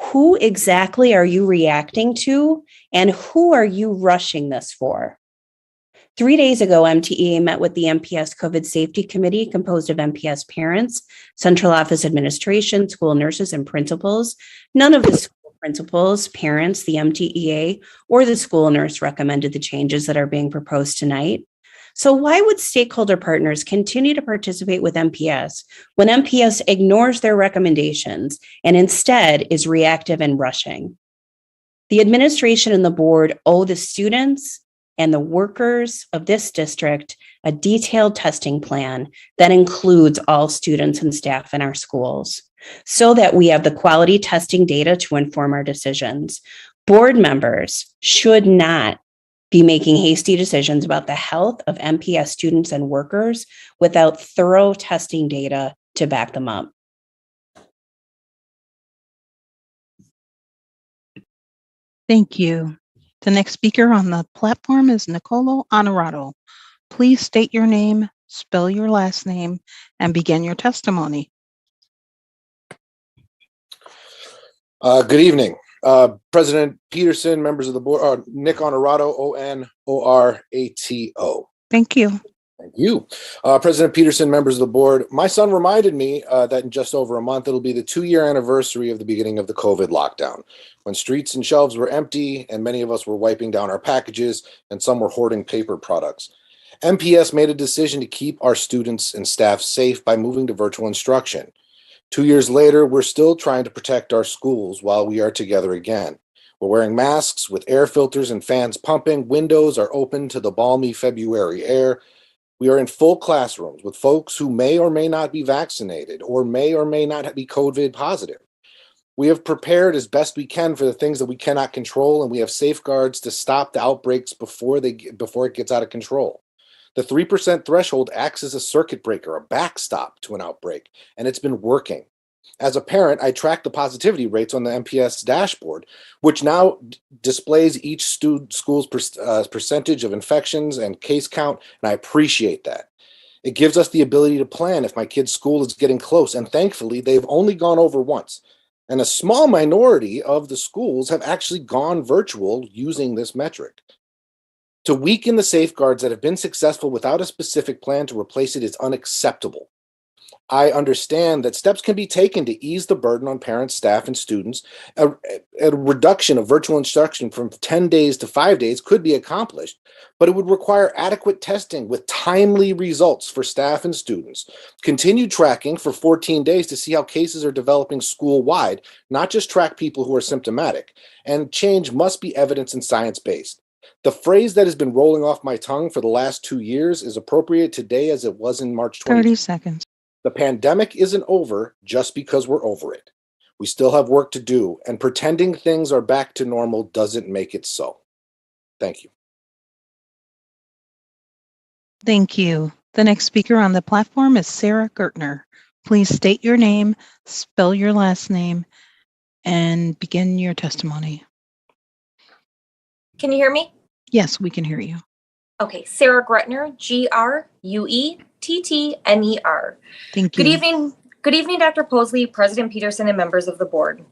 Who exactly are you reacting to, and who are you rushing this for? 3 days ago, MTEA met with the MPS COVID Safety Committee composed of MPS parents, central office administration, school nurses, and principals. None of the school principals, parents, the MTEA, or the school nurse recommended the changes that are being proposed tonight. So why would stakeholder partners continue to participate with MPS when MPS ignores their recommendations and instead is reactive and rushing? The administration and the board owe the students and the workers of this district a detailed testing plan that includes all students and staff in our schools, so that we have the quality testing data to inform our decisions. Board members should not be making hasty decisions about the health of MPS students and workers without thorough testing data to back them up. Thank you. The next speaker on the platform is Nicolo Honorato. Please state your name, spell your last name, and begin your testimony. Good evening. President Peterson, members of the board, Nick Honorato, Onorato. Thank you. Thank you. President Peterson, members of the board, my son reminded me that in just over a month, it'll be the 2-year anniversary of the beginning of the COVID lockdown, when streets and shelves were empty and many of us were wiping down our packages and some were hoarding paper products. MPS made a decision to keep our students and staff safe by moving to virtual instruction. 2 years later, we're still trying to protect our schools while we are together again. We're wearing masks with air filters and fans pumping. Windows are open to the balmy February air. We are in full classrooms with folks who may or may not be vaccinated or may not be COVID positive. We have prepared as best we can for the things that we cannot control, and we have safeguards to stop the outbreaks before it gets out of control. The 3% threshold acts as a circuit breaker, a backstop to an outbreak, and it's been working. As a parent, I track the positivity rates on the MPS dashboard, which now displays each school's percentage of infections and case count, and I appreciate that. It gives us the ability to plan if my kid's school is getting close, and thankfully, they've only gone over once. And a small minority of the schools have actually gone virtual using this metric. To weaken the safeguards that have been successful without a specific plan to replace it is unacceptable. I understand that steps can be taken to ease the burden on parents, staff, and students. A reduction of virtual instruction from 10 days to 5 days could be accomplished, but it would require adequate testing with timely results for staff and students, continued tracking for 14 days to see how cases are developing school-wide, not just track people who are symptomatic, and change must be evidence and science-based. The phrase that has been rolling off my tongue for the last 2 years is appropriate today as it was in March 2020. 30 seconds. The pandemic isn't over just because we're over it. We still have work to do, and pretending things are back to normal doesn't make it so. Thank you. Thank you. The next speaker on the platform is Sarah Gertner. Please state your name, spell your last name, and begin your testimony. Can you hear me? Yes, we can hear you. Okay, Sarah Gertner, Gruettner. Thank you. Good evening. Good evening, Dr. Posley, President Peterson, and members of the board.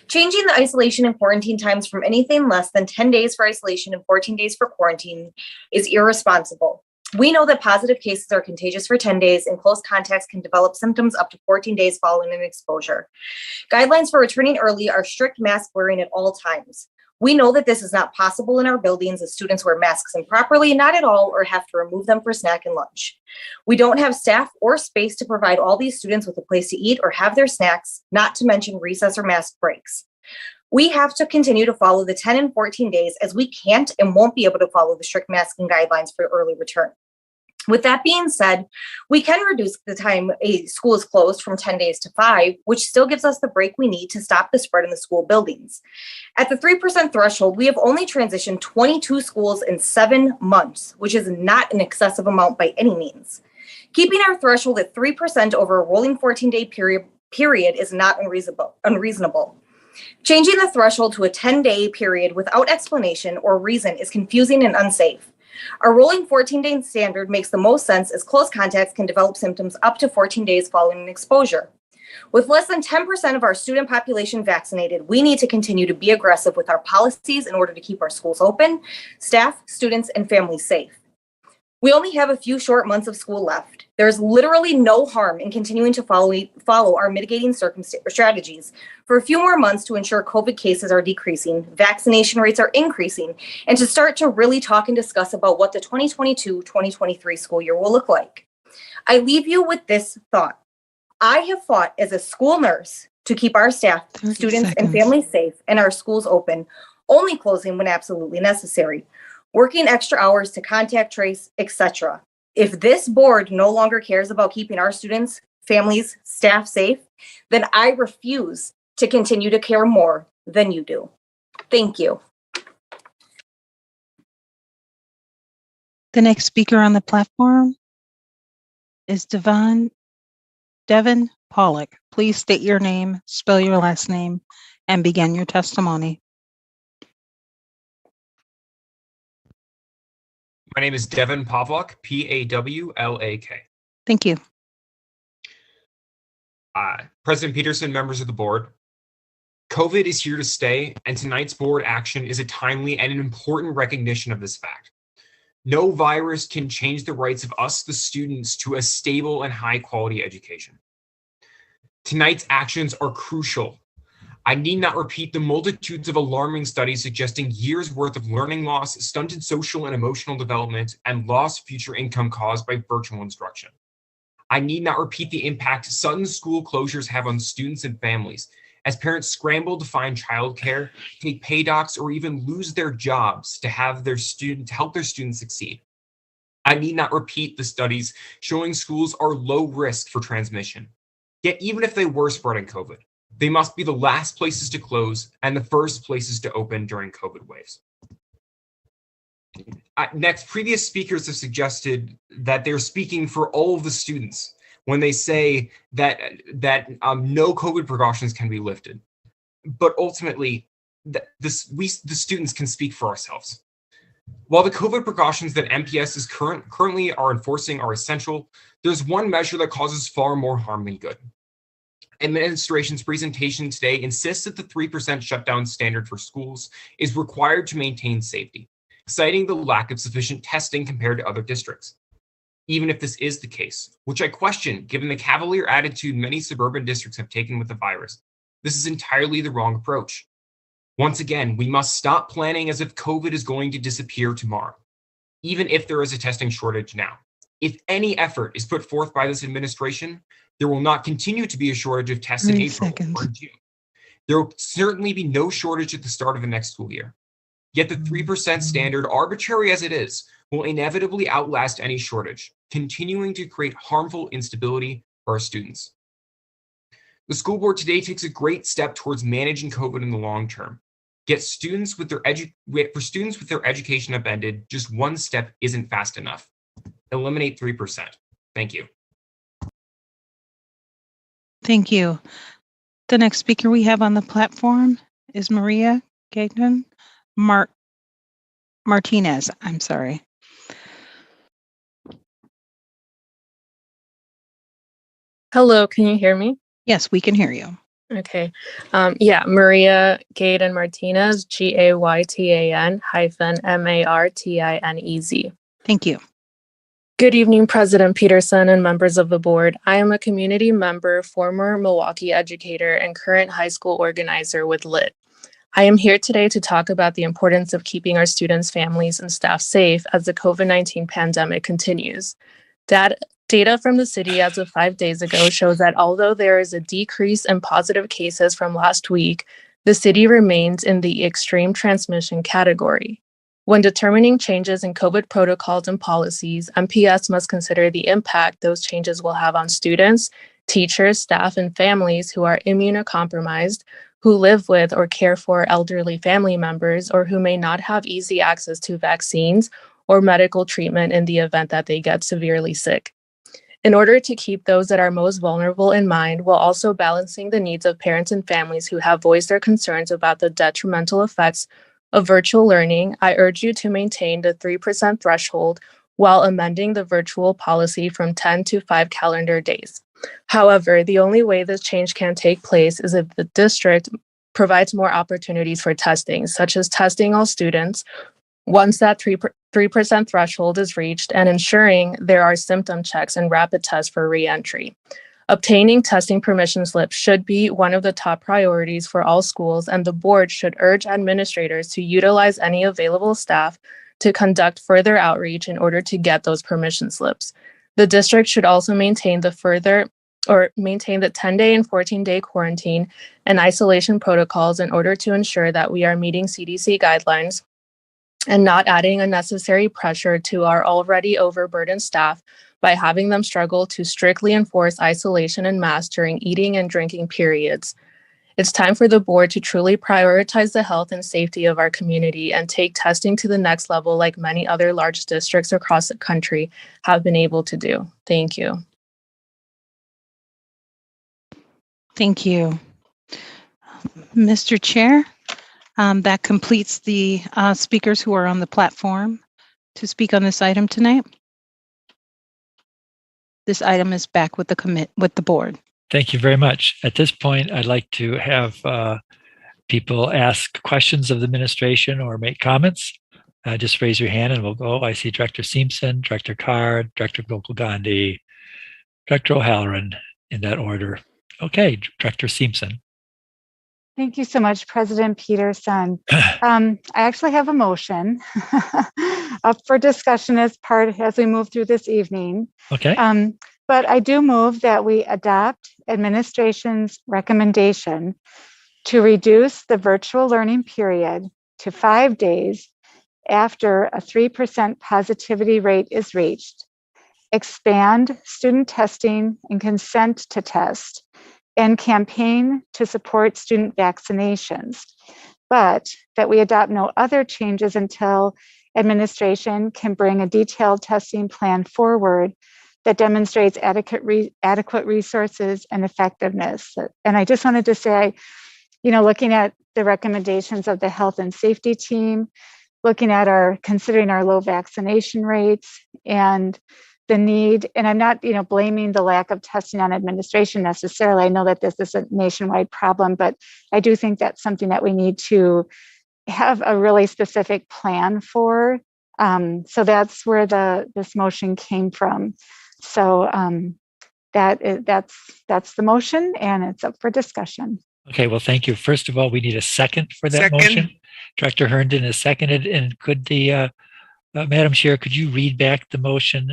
Changing the isolation and quarantine times from anything less than 10 days for isolation and 14 days for quarantine is irresponsible. We know that positive cases are contagious for 10 days and close contacts can develop symptoms up to 14 days following an exposure. Guidelines for returning early are strict mask wearing at all times. We know that this is not possible in our buildings as students wear masks improperly, not at all, or have to remove them for snack and lunch. We don't have staff or space to provide all these students with a place to eat or have their snacks, not to mention recess or mask breaks. We have to continue to follow the 10 and 14 days as we can't and won't be able to follow the strict masking guidelines for early return. With that being said, we can reduce the time a school is closed from 10 days to 5, which still gives us the break we need to stop the spread in the school buildings. At the 3% threshold, we have only transitioned 22 schools in 7 months, which is not an excessive amount by any means. Keeping our threshold at 3% over a rolling 14-day period is not unreasonable. Changing the threshold to a 10-day period without explanation or reason is confusing and unsafe. Our rolling 14-day standard makes the most sense as close contacts can develop symptoms up to 14 days following an exposure. With less than 10% of our student population vaccinated, we need to continue to be aggressive with our policies in order to keep our schools open, staff, students, and families safe. We only have a few short months of school left. There's literally no harm in continuing to follow our mitigating strategies for a few more months to ensure COVID cases are decreasing, vaccination rates are increasing, and to start to really talk and discuss about what the 2022-2023 school year will look like. I leave you with this thought. I have fought as a school nurse to keep our staff, students, and families safe and our schools open, only closing when absolutely necessary, working extra hours to contact trace, etc. If this board no longer cares about keeping our students, families, staff safe, then I refuse to continue to care more than you do. Thank you. The next speaker on the platform is Devin Pollock. Please state your name, spell your last name, and begin your testimony. My name is Devin Pavlak, Pawlak. Thank you. President Peterson, members of the board, COVID is here to stay, and tonight's board action is a timely and an important recognition of this fact. No virus can change the rights of us, the students, to a stable and high-quality education. Tonight's actions are crucial. I need not repeat the multitudes of alarming studies suggesting years' worth of learning loss, stunted social and emotional development, and lost future income caused by virtual instruction. I need not repeat the impact sudden school closures have on students and families, as parents scramble to find childcare, take pay docs, or even lose their jobs to help their students succeed. I need not repeat the studies showing schools are low risk for transmission. Yet even if they were spreading COVID, they must be the last places to close and the first places to open during COVID waves. Next, previous speakers have suggested that they're speaking for all of the students when they say that no COVID precautions can be lifted. But ultimately, the students can speak for ourselves. While the COVID precautions that MPS is currently are enforcing are essential, there's one measure that causes far more harm than good. Administration's presentation today insists that the 3% shutdown standard for schools is required to maintain safety, citing the lack of sufficient testing compared to other districts. Even if this is the case, which I question given the cavalier attitude many suburban districts have taken with the virus, this is entirely the wrong approach. Once again, we must stop planning as if COVID is going to disappear tomorrow, even if there is a testing shortage now. If any effort is put forth by this administration, there will not continue to be a shortage of tests in April or in June. There will certainly be no shortage at the start of the next school year. Yet the 3% standard, arbitrary as it is, will inevitably outlast any shortage, continuing to create harmful instability for our students. The school board today takes a great step towards managing COVID in the long term. Yet students with their education upended, just one step isn't fast enough. Eliminate 3%. Thank you. Thank you. The next speaker we have on the platform is Maria Gagnon Martinez. I'm sorry. Hello, can you hear me? Yes, we can hear you. Okay. Yeah, Maria Gayton Martinez, Gaytan -Martinez. Thank you. Good evening, President Peterson and members of the board. I am a community member, former Milwaukee educator, and current high school organizer with LIT. I am here today to talk about the importance of keeping our students, families, and staff safe as the COVID-19 pandemic continues. Data from the city as of 5 days ago shows that although there is a decrease in positive cases from last week, the city remains in the extreme transmission category. When determining changes in COVID protocols and policies, MPS must consider the impact those changes will have on students, teachers, staff, and families who are immunocompromised, who live with or care for elderly family members, or who may not have easy access to vaccines or medical treatment in the event that they get severely sick. In order to keep those that are most vulnerable in mind, while also balancing the needs of parents and families who have voiced their concerns about the detrimental effects of virtual learning, I urge you to maintain the 3% threshold while amending the virtual policy from 10 to 5 calendar days. However, the only way this change can take place is if the district provides more opportunities for testing, such as testing all students once that 3% threshold is reached, and ensuring there are symptom checks and rapid tests for re-entry. Obtaining testing permission slips should be one of the top priorities for all schools, and the board should urge administrators to utilize any available staff to conduct further outreach in order to get those permission slips. The district should also maintain the 10-day and 14-day quarantine and isolation protocols in order to ensure that we are meeting CDC guidelines and not adding unnecessary pressure to our already overburdened staff by having them struggle to strictly enforce isolation and masks during eating and drinking periods. It's time for the board to truly prioritize the health and safety of our community and take testing to the next level like many other large districts across the country have been able to do. Thank you. Thank you. Mr. Chair, that completes the speakers who are on the platform to speak on this item tonight. This item is back with the board. Thank you very much. At this point, I'd like to have people ask questions of the administration or make comments. Just raise your hand and we'll go. I see Director Simpson, Director Card, Director Gokul Gandhi, Director O'Halloran in that order. Okay, Director Simpson. Thank you so much, President Peterson. I actually have a motion up for discussion as we move through this evening. Okay. But I do move that we adopt administration's recommendation to reduce the virtual learning period to 5 days after a 3% positivity rate is reached, expand student testing and consent to test, and campaign to support student vaccinations, but that we adopt no other changes until administration can bring a detailed testing plan forward that demonstrates adequate resources and effectiveness. And I just wanted to say, looking at the recommendations of the health and safety team, looking at considering our low vaccination rates and the need, and I'm not, blaming the lack of testing on administration necessarily. I know that this is a nationwide problem, but I do think that's something that we need to have a really specific plan for. So that's where this motion came from. So that's the motion, and it's up for discussion. Okay, well, thank you. First of all, we need a second for that motion. Director Herndon is seconded, and could the Madam Chair, could you read back the motion?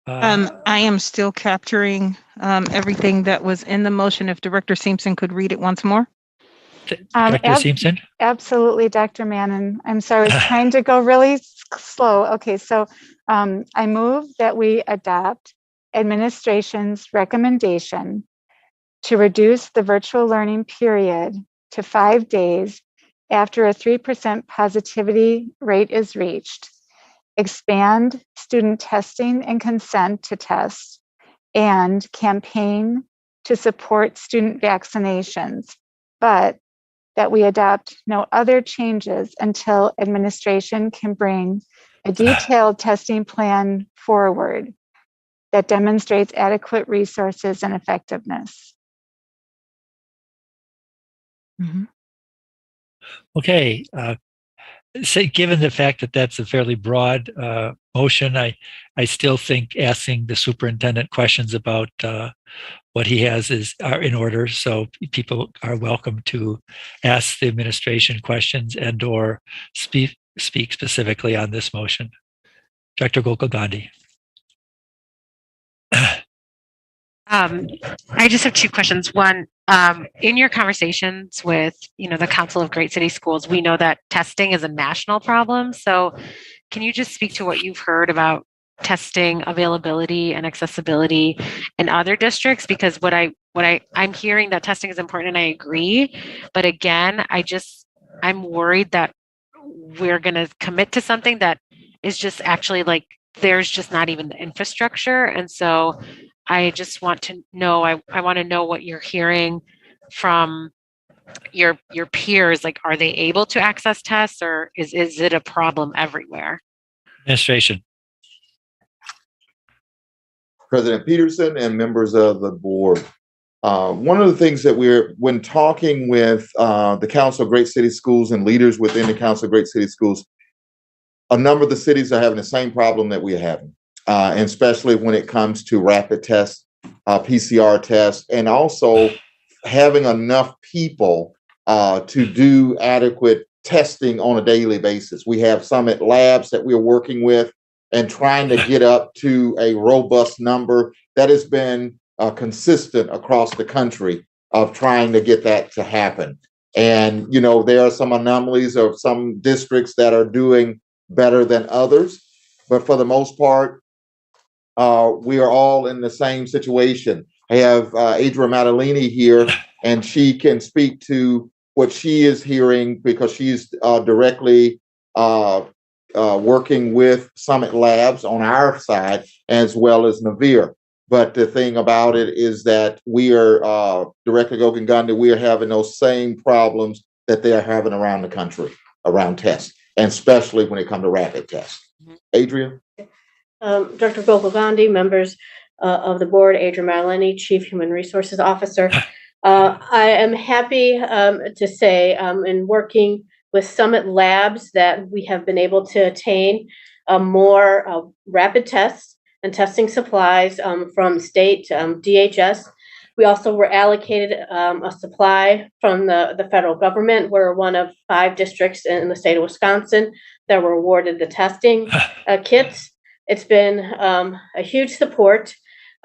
I am still capturing everything that was in the motion. If Director Simpson could read it once more. Director Simpson? Absolutely, Dr. Mannon. I'm sorry, I was trying to go really slow. Okay, so I move that we adopt administration's recommendation to reduce the virtual learning period to 5 days after a 3% positivity rate is reached, expand student testing and consent to test, and campaign to support student vaccinations, but that we adopt no other changes until administration can bring a detailed testing plan forward that demonstrates adequate resources and effectiveness. Okay. Given the fact that that's a fairly broad motion, I still think asking the superintendent questions about what he has are in order. So people are welcome to ask the administration questions and/or speak specifically on this motion. Dr. Gokul Gandhi. I just have two questions. One, in your conversations with, the Council of Great City Schools, we know that testing is a national problem. So can you just speak to what you've heard about testing availability and accessibility in other districts? Because I'm hearing that testing is important and I agree. But again, I'm worried that we're going to commit to something that is just actually like, there's just not even the infrastructure. And so I just want to know, I want to know what you're hearing from your peers. Like, are they able to access tests, or is it a problem everywhere? Administration. President Peterson and members of the board. One of the things that when talking with the Council of Great City Schools and leaders within the Council of Great City Schools, a number of the cities are having the same problem that we're having. And especially when it comes to rapid tests, PCR tests, and also having enough people to do adequate testing on a daily basis. We have Summit Labs that we're working with and trying to get up to a robust number that has been consistent across the country of trying to get that to happen. And, there are some anomalies of some districts that are doing better than others, but for the most part, we are all in the same situation. I have Adria Maddalini here, and she can speak to what she is hearing because she's directly working with Summit Labs on our side as well as Naveer. But the thing about it is that we are, Director Gokul, we are having those same problems that they are having around the country, around tests, and especially when it comes to rapid tests. Adria? Dr. Gokul, members of the board, Adria Maddalini, Chief Human Resources Officer. I am happy to say in working with Summit Labs that we have been able to attain more rapid tests and testing supplies from state DHS. We also were allocated a supply from the federal government. We're one of 5 districts in the state of Wisconsin that were awarded the testing kits. It's been a huge support.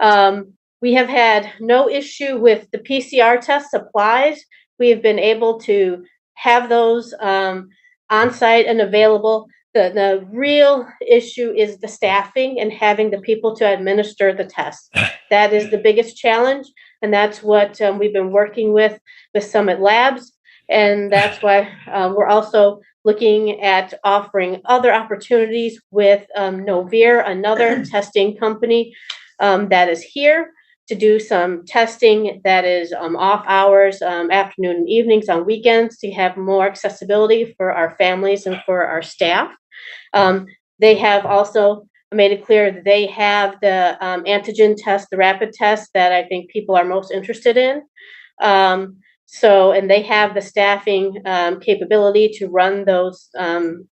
We have had no issue with the PCR test supplies. We have been able to have those on site and available. The real issue is the staffing and having the people to administer the tests. That is the biggest challenge, and that's what we've been working with Summit Labs, and that's why we're also looking at offering other opportunities with Naveer, another testing company that is here to do some testing that is off hours, afternoon and evenings, on weekends, to have more accessibility for our families and for our staff. They have also made it clear that they have the antigen test, the rapid test that I think people are most interested in. And they have the staffing capability to run those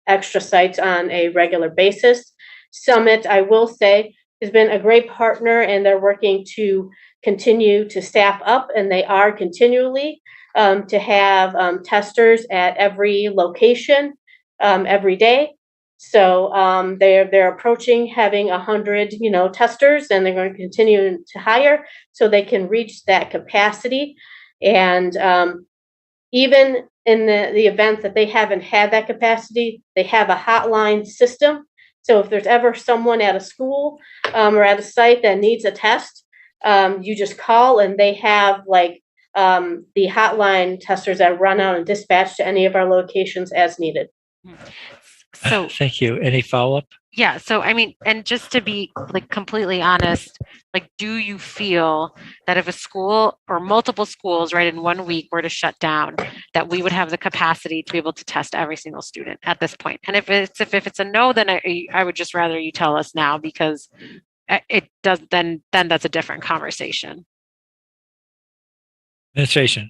extra sites on a regular basis. Summit, I will say, has been a great partner, and they're working to continue to staff up, and they are continually to have testers at every location every day. So they're approaching having 100, testers, and they're going to continue to hire so they can reach that capacity. And even in the event that they haven't had that capacity, they have a hotline system. So if there's ever someone at a school or at a site that needs a test, you just call, and they have the hotline testers that run out and dispatch to any of our locations as needed. So thank you. Any follow-up? Yeah. So, and just to be completely honest, do you feel that if a school or multiple schools, right, in 1 week were to shut down, that we would have the capacity to be able to test every single student at this point? And if it's a no, then I would just rather you tell us now, because it does, then that's a different conversation. Administration.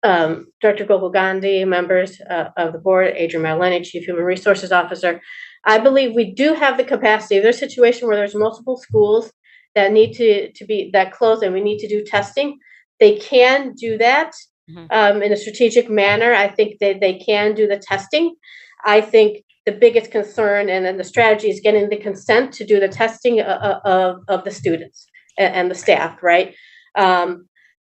Director Gokul Gandhi, members of the board, Adrian Madelani, Chief Human Resources Officer. I believe we do have the capacity. If there's a situation where there's multiple schools that need to be that close and we need to do testing, they can do that in a strategic manner. I think they can do the testing. I think the biggest concern and then the strategy is getting the consent to do the testing of the students and the staff, right?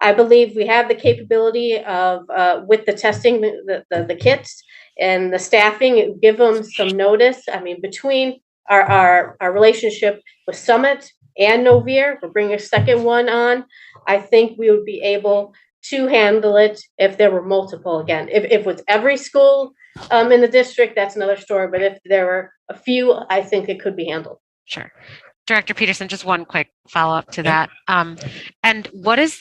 I believe we have the capability of, with the testing, the kits and the staffing, give them some notice. I mean, between our relationship with Summit and Novir, we're bringing a second one on. I think we would be able to handle it if there were multiple. Again, if it was every school in the district, that's another story. But if there were a few, I think it could be handled. Sure. Director Peterson, just one quick follow-up to that. And what is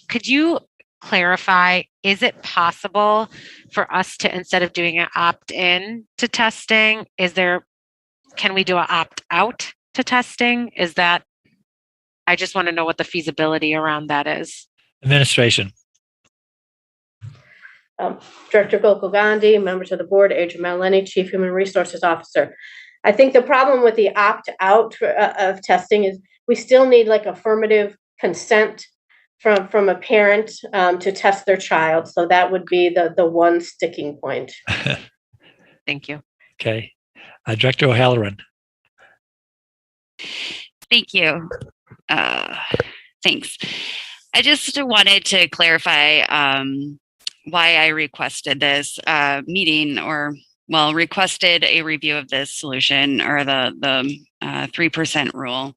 could you clarify, is it possible for us to, instead of doing an opt-in to testing, can we do an opt-out to testing? I just want to know what the feasibility around that is. Administration. Director Gokul Gandhi, members of the board, Adrian Madelani, Chief Human Resources Officer. I think the problem with the opt-out of testing is we still need like affirmative consent from a parent to test their child. So that would be the one sticking point. Thank you. Okay. Director O'Halloran. Thank you. Thanks. I just wanted to clarify why I requested this meeting, requested a review of this solution or the 3% rule.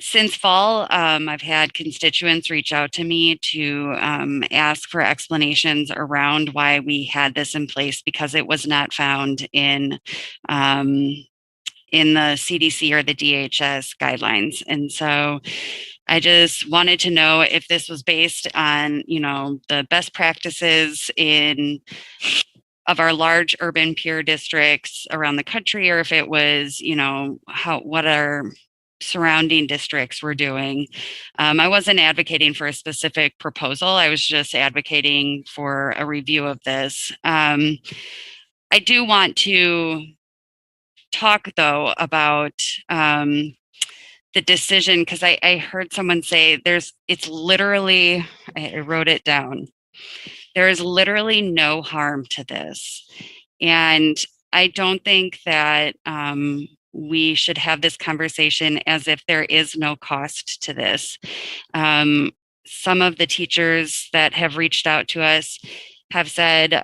Since fall, I've had constituents reach out to me to ask for explanations around why we had this in place, because it was not found in the CDC or the DHS guidelines. And so I just wanted to know if this was based on, the best practices of our large urban peer districts around the country, or if it was, what our surrounding districts were doing. I wasn't advocating for a specific proposal. I was just advocating for a review of this. I do want to talk, though, about the decision, because I heard someone say it's literally, I wrote it down, there is literally no harm to this. And I don't think that we should have this conversation as if there is no cost to this. Some of the teachers that have reached out to us have said,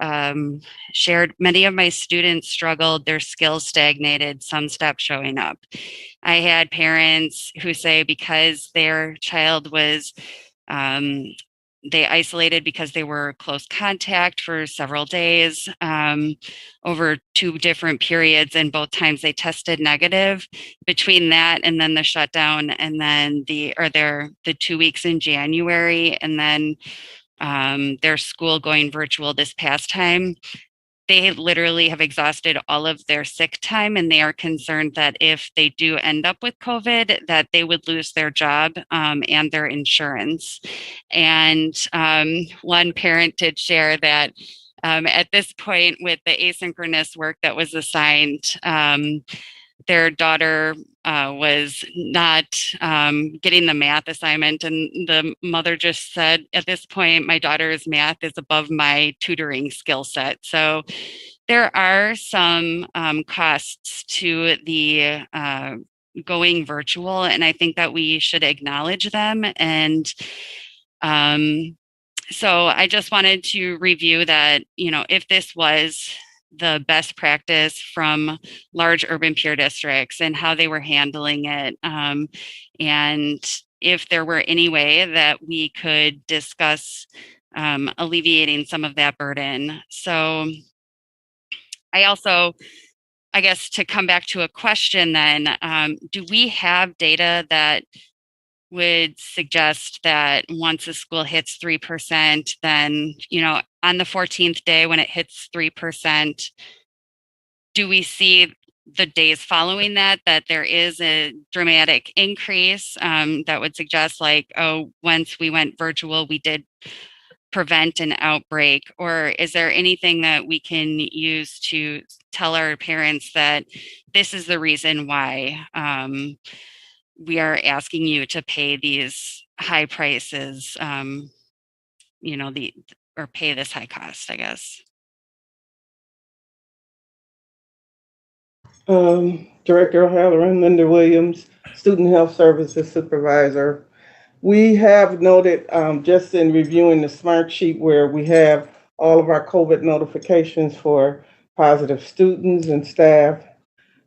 shared, many of my students struggled, their skills stagnated, some stopped showing up. I had parents who say because their child was, they isolated because they were close contact for several days over 2 different periods, and both times they tested negative. Between that and then the shutdown, and then the 2 weeks in January, and then their school going virtual this past time, they literally have exhausted all of their sick time, and they are concerned that if they do end up with COVID, that they would lose their job and their insurance. And one parent did share that at this point, with the asynchronous work that was assigned, their daughter was not getting the math assignment, and the mother just said, at this point, my daughter's math is above my tutoring skill set. So there are some costs to the going virtual, and I think that we should acknowledge them. And so I just wanted to review that, if this was the best practice from large urban peer districts and how they were handling it. And if there were any way that we could discuss alleviating some of that burden. So I also, I guess, to come back to a question then, do we have data that would suggest that once a school hits 3%, then, on the 14th day when it hits 3%, do we see the days following that there is a dramatic increase that would suggest like, oh, once we went virtual, we did prevent an outbreak? Or is there anything that we can use to tell our parents that this is the reason why we are asking you to pay these high prices, or pay this high cost, I guess? Director O'Halloran, Linda Williams, Student Health Services Supervisor. We have noted just in reviewing the smart sheet where we have all of our COVID notifications for positive students and staff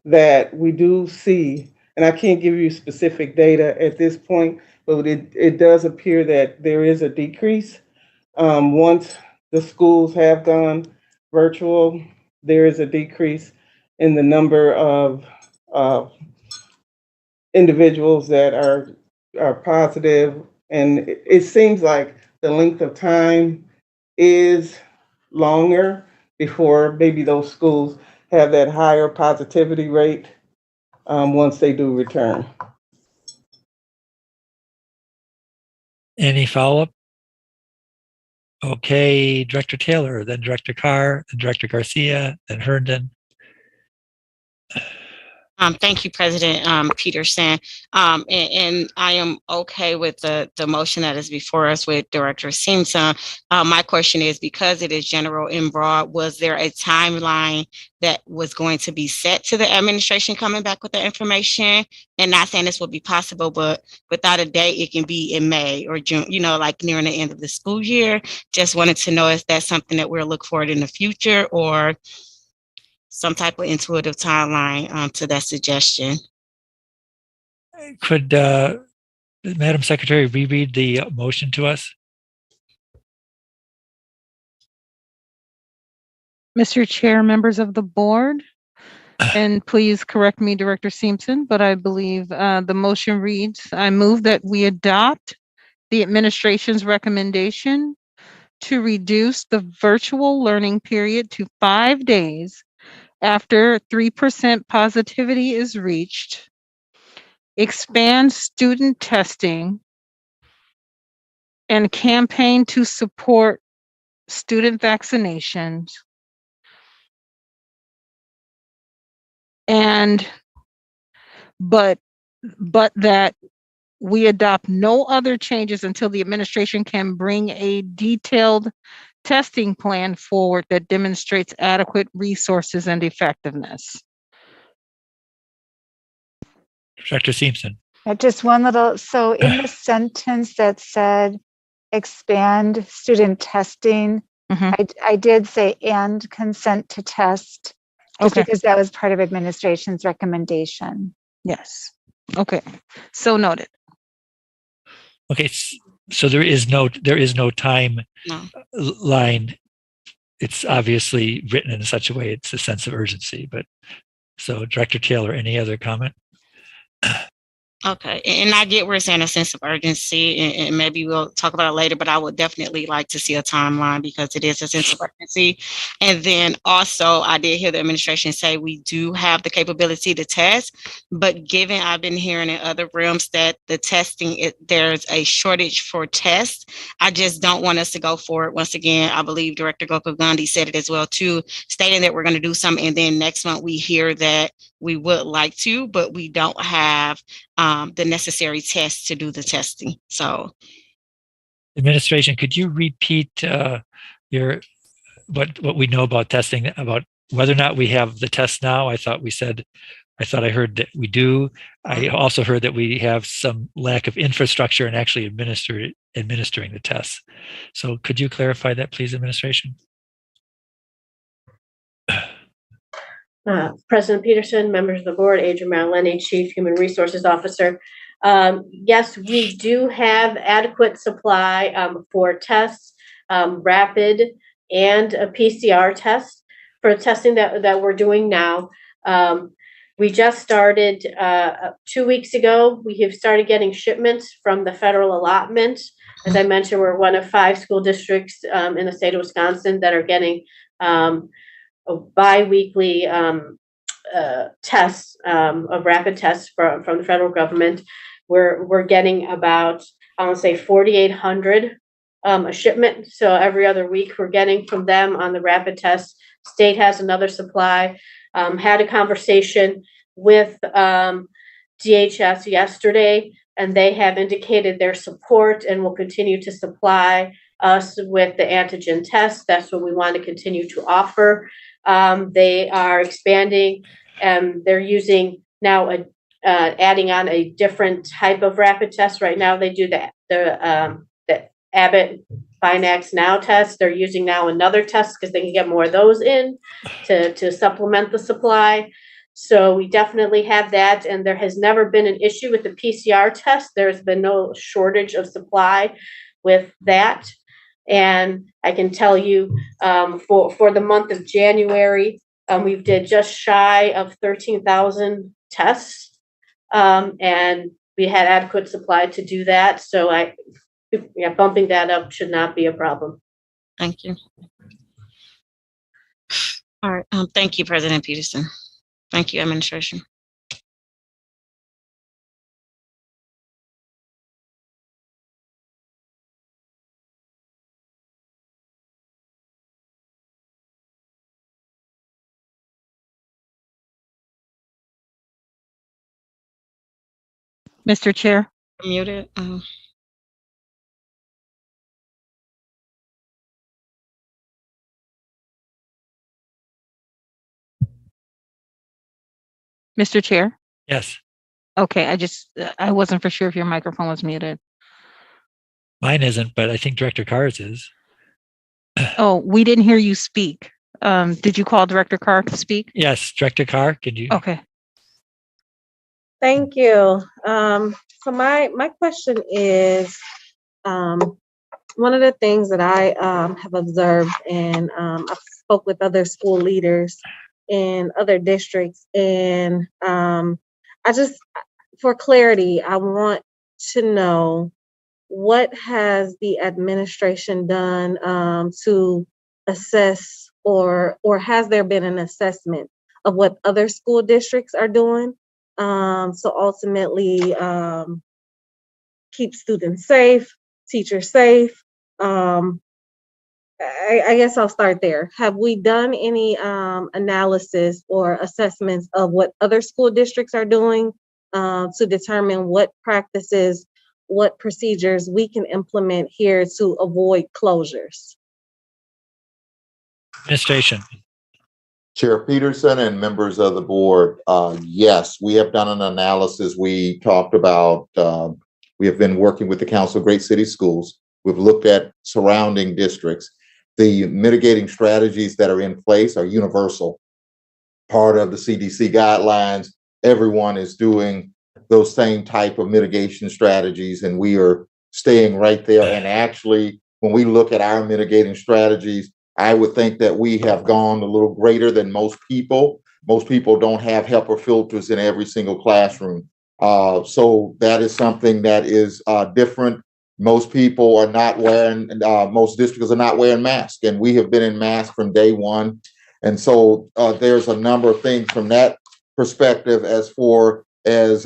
that we do see, and I can't give you specific data at this point, but it does appear that there is a decrease. Once the schools have gone virtual, there is a decrease in the number of individuals that are positive, and it seems like the length of time is longer before maybe those schools have that higher positivity rate once they do return. Any follow-up? Okay, Director Taylor, then Director Carr, then Director Garcia, then Herndon. Thank you, President Peterson. And I am okay with the motion that is before us with Director Simpson. My question is, because it is general and broad, was there a timeline that was going to be set to the administration coming back with the information? And not saying this will be possible, but without a date, it can be in May or June, like nearing the end of the school year. Just wanted to know if that's something that we'll look forward in the future, or some type of intuitive timeline to that suggestion. Could Madam Secretary reread the motion to us? Mr. Chair, members of the board, and please correct me, Director Simpson, but I believe the motion reads, I move that we adopt the administration's recommendation to reduce the virtual learning period to 5 days after 3% positivity is reached, expand student testing, and campaign to support student vaccinations, but that we adopt no other changes until the administration can bring a detailed testing plan forward that demonstrates adequate resources and effectiveness. Director Simpson. Just one little, so in the sentence that said expand student testing, I did say and consent to test, just because that was part of administration's recommendation. Yes. Okay. So noted. Okay. So there is no timeline. It's obviously written in such a way it's a sense of urgency. But so, Director Taylor, any other comment? Okay, and I get we're saying a sense of urgency, and maybe we'll talk about it later, but I would definitely like to see a timeline because it is a sense of urgency. And then also, I did hear the administration say we do have the capability to test, but given I've been hearing in other rooms that the testing, there's a shortage for tests, I just don't want us to go forward. Once again, I believe Director Gopal-Gandhi said it as well too, stating that we're going to do something, and then next month we hear that we would like to, but we don't have the necessary tests to do the testing. So, administration, could you repeat what we know about testing, about whether or not we have the test now? I thought I heard that we do. I also heard that we have some lack of infrastructure in actually administering the tests. So could you clarify that, please, administration? President Peterson, members of the board, Adrian Marileni, Chief Human Resources Officer. Yes, we do have adequate supply for tests, rapid and a PCR test for testing that we're doing now. We just started 2 weeks ago. We have started getting shipments from the federal allotment. As I mentioned, we're one of 5 school districts in the state of Wisconsin that are getting bi-weekly tests, of rapid tests from the federal government. We're getting about, I want to say 4,800 a shipment. So every other week we're getting from them on the rapid tests. State has another supply. Had a conversation with DHS yesterday, and they have indicated their support and will continue to supply us with the antigen test. That's what we want to continue to offer. They are expanding, and they're using now adding on a different type of rapid test. Right now, they do the Abbott Binax Now test. They're using now another test because they can get more of those in to supplement the supply. So we definitely have that, and there has never been an issue with the PCR test. There's been no shortage of supply with that. And I can tell you for the month of January, we did just shy of 13,000 tests, and we had adequate supply to do that. So bumping that up should not be a problem. Thank you. All right. Thank you, President Peterson. Thank you, administration. Mr. Chair. Muted. Mr. Chair. Yes. Okay, I wasn't for sure if your microphone was muted. Mine isn't, but I think Director Carr's is. Oh, we didn't hear you speak. Did you call Director Carr to speak? Yes, Director Carr, can you? Okay. Thank you. So my question is, one of the things that I have observed, and I've spoke with other school leaders in other districts, and I just, for clarity, I want to know, what has the administration done to assess, or has there been an assessment of what other school districts are doing? So ultimately, keep students safe, teachers safe. I guess I'll start there. Have we done any analysis or assessments of what other school districts are doing to determine what practices, what procedures we can implement here to avoid closures? Administration. Chair Peterson and members of the board, yes, we have done an analysis. We talked about, we have been working with the Council of Great City Schools. We've looked at surrounding districts. The mitigating strategies that are in place are universal. Part of the CDC guidelines, everyone is doing those same type of mitigation strategies, and we are staying right there. And actually, when we look at our mitigating strategies, I would think that we have gone a little greater than most people. Most people don't have HEPA filters in every single classroom. So that is something that is different. Most people are not wearing, most districts are not wearing masks, and we have been in masks from day one. And so there's a number of things from that perspective as far as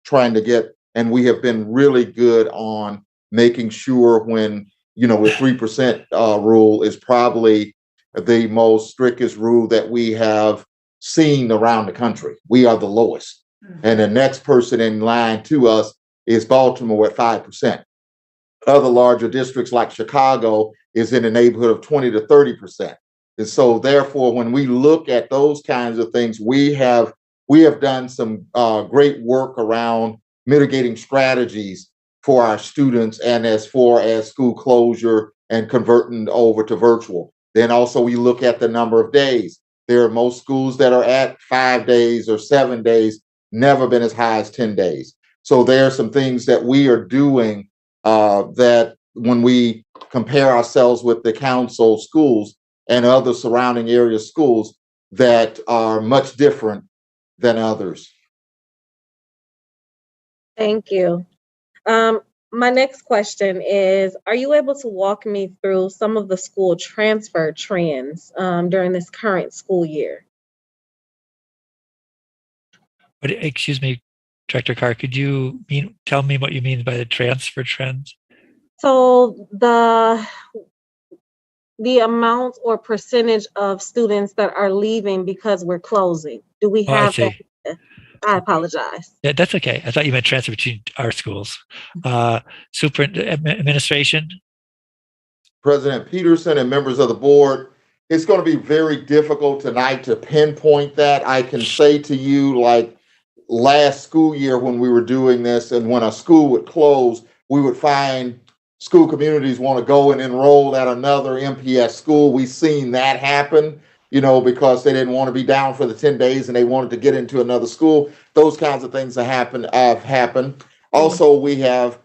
trying to get, and we have been really good on making sure when, you know, the 3% rule is probably the most strictest rule that we have seen around the country. We are the lowest. And the next person in line to us is Baltimore at 5%. Other larger districts like Chicago is in the neighborhood of 20 to 30%. And so therefore, when we look at those kinds of things, we have done some great work around mitigating strategies for our students, and as far as school closure and converting over to virtual. Then also we look at the number of days. There are most schools that are at 5 days or 7 days, never been as high as 10 days. So there are some things that we are doing that when we compare ourselves with the council schools and other surrounding area schools that are much different than others. Thank you. My next question is, are you able to walk me through some of the school transfer trends during this current school year? But excuse me, Director Carr, could you tell me what you mean by the transfer trends? So the amount or percentage of students that are leaving because we're closing. Do we Oh, I have that? see. I apologize. Yeah, that's okay. I thought you meant transfer between our schools. Administration. President Peterson and members of the board, it's going to be very difficult tonight to pinpoint that. I can say to you, like last school year when we were doing this, and when a school would close, we would find school communities want to go and enroll at another MPS school. We've seen that happen, you know, because they didn't want to be down for the 10 days and they wanted to get into another school. Those kinds of things have happened. Also, we have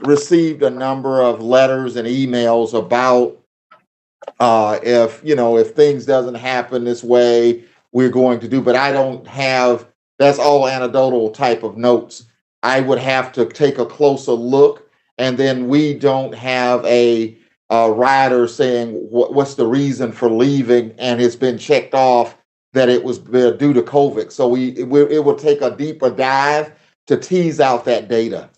received a number of letters and emails about if things doesn't happen this way, we're going to do, but I don't have, that's all anecdotal type of notes. I would have to take a closer look, and then we don't have a rider saying what's the reason for leaving, and it's been checked off that it was due to COVID. So it will take a deeper dive to tease out that data.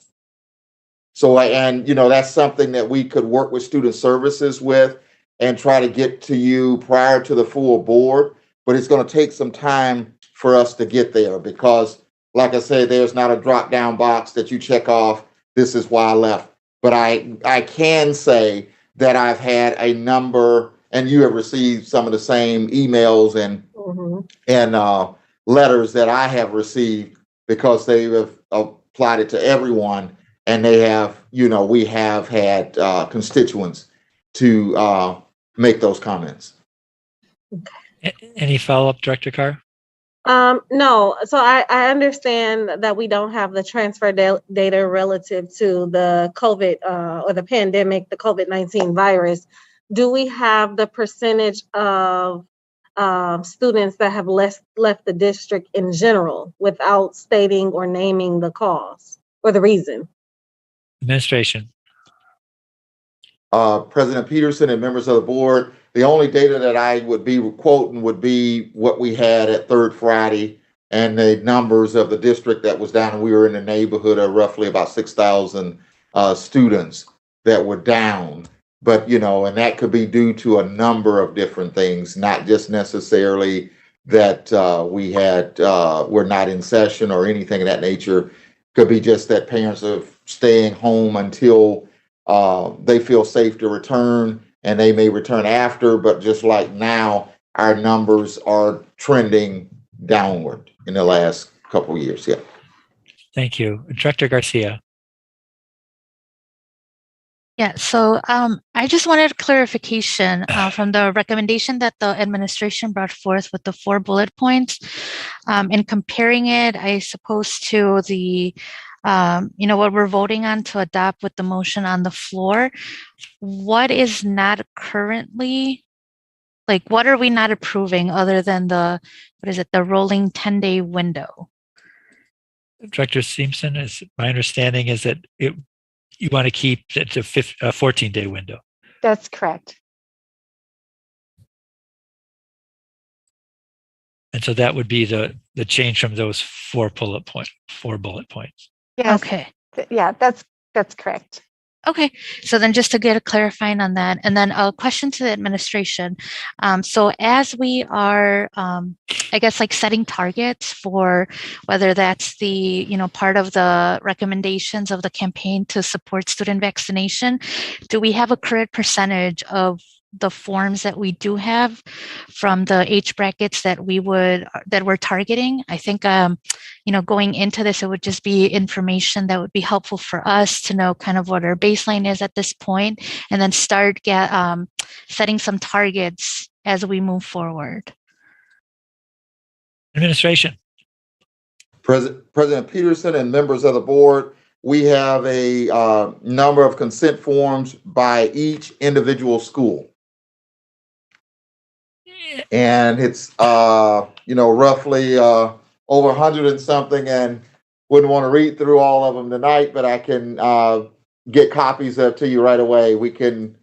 So, that's something that we could work with student services with and try to get to you prior to the full board. But it's going to take some time for us to get there because, like I said, there's not a drop down box that you check off. This is why I left. But I can say that I've had a number, and you have received some of the same emails and letters that I have received because they have applied it to everyone. And they have, we have had constituents to make those comments. Any follow-up, Director Carr? No. So I understand that we don't have the transfer data relative to the COVID or the pandemic, the COVID-19 virus. Do we have the percentage of students that have left the district in general without stating or naming the cause or the reason? Administration. President Peterson and members of the board, the only data that I would be quoting would be what we had at Third Friday and the numbers of the district that was down. We were in the neighborhood of roughly about 6,000 students that were down. But, and that could be due to a number of different things, not just necessarily that we're not in session or anything of that nature. Could be just that parents are staying home until they feel safe to return, and they may return after. But just like now, our numbers are trending downward in the last couple of years. Yeah. Thank you. Director Garcia. Yeah, so I just wanted clarification from the recommendation that the administration brought forth with the 4 bullet points, and comparing it, I suppose, to the, what we're voting on to adopt with the motion on the floor. What is not currently, what are we not approving other than the rolling 10-day window? Director Simpson, my understanding is that you want to keep it to 14-day window. That's correct. And so that would be the change from those 4 bullet points. Yes. Okay. Yeah, that's correct. Okay, so then just to get a clarifying on that, and then a question to the administration. So as we are, setting targets for whether that's the, part of the recommendations of the campaign to support student vaccination, do we have a current percentage of the forms that we do have from the age brackets that we're targeting? I think, going into this, it would just be information that would be helpful for us to know kind of what our baseline is at this point, and then start setting some targets as we move forward. Administration. President Peterson and members of the board, we have a number of consent forms by each individual school. And it's, roughly over 100 and something, and wouldn't want to read through all of them tonight, but I can get copies to you right away. We can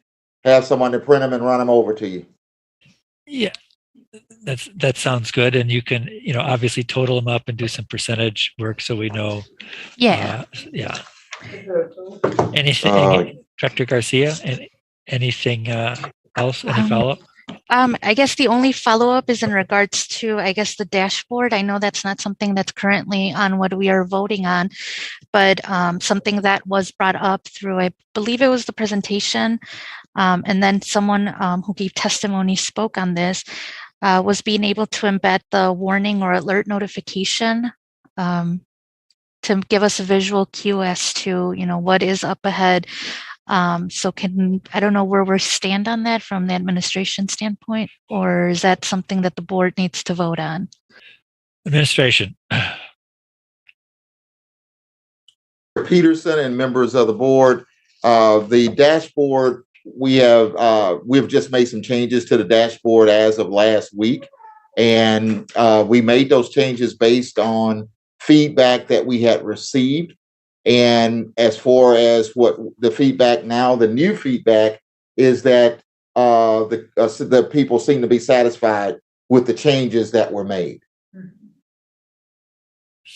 have someone to print them and run them over to you. Yeah, That sounds good. And you can, obviously total them up and do some percentage work so we know. Yeah. Yeah. Anything, Director Garcia, anything else? Any follow-up? I guess the only follow-up is in regards to, I guess, the dashboard. I know that's not something that's currently on what we are voting on, but something that was brought up through, I believe it was the presentation, and then someone who gave testimony spoke on this, was being able to embed the warning or alert notification to give us a visual cue as to, what is up ahead. So I don't know where we stand on that from the administration standpoint, or is that something that the board needs to vote on? Administration. Peterson and members of the board, the dashboard, we've just made some changes to the dashboard as of last week. And we made those changes based on feedback that we had received. And as far as what the feedback now, the new feedback is that the people seem to be satisfied with the changes that were made.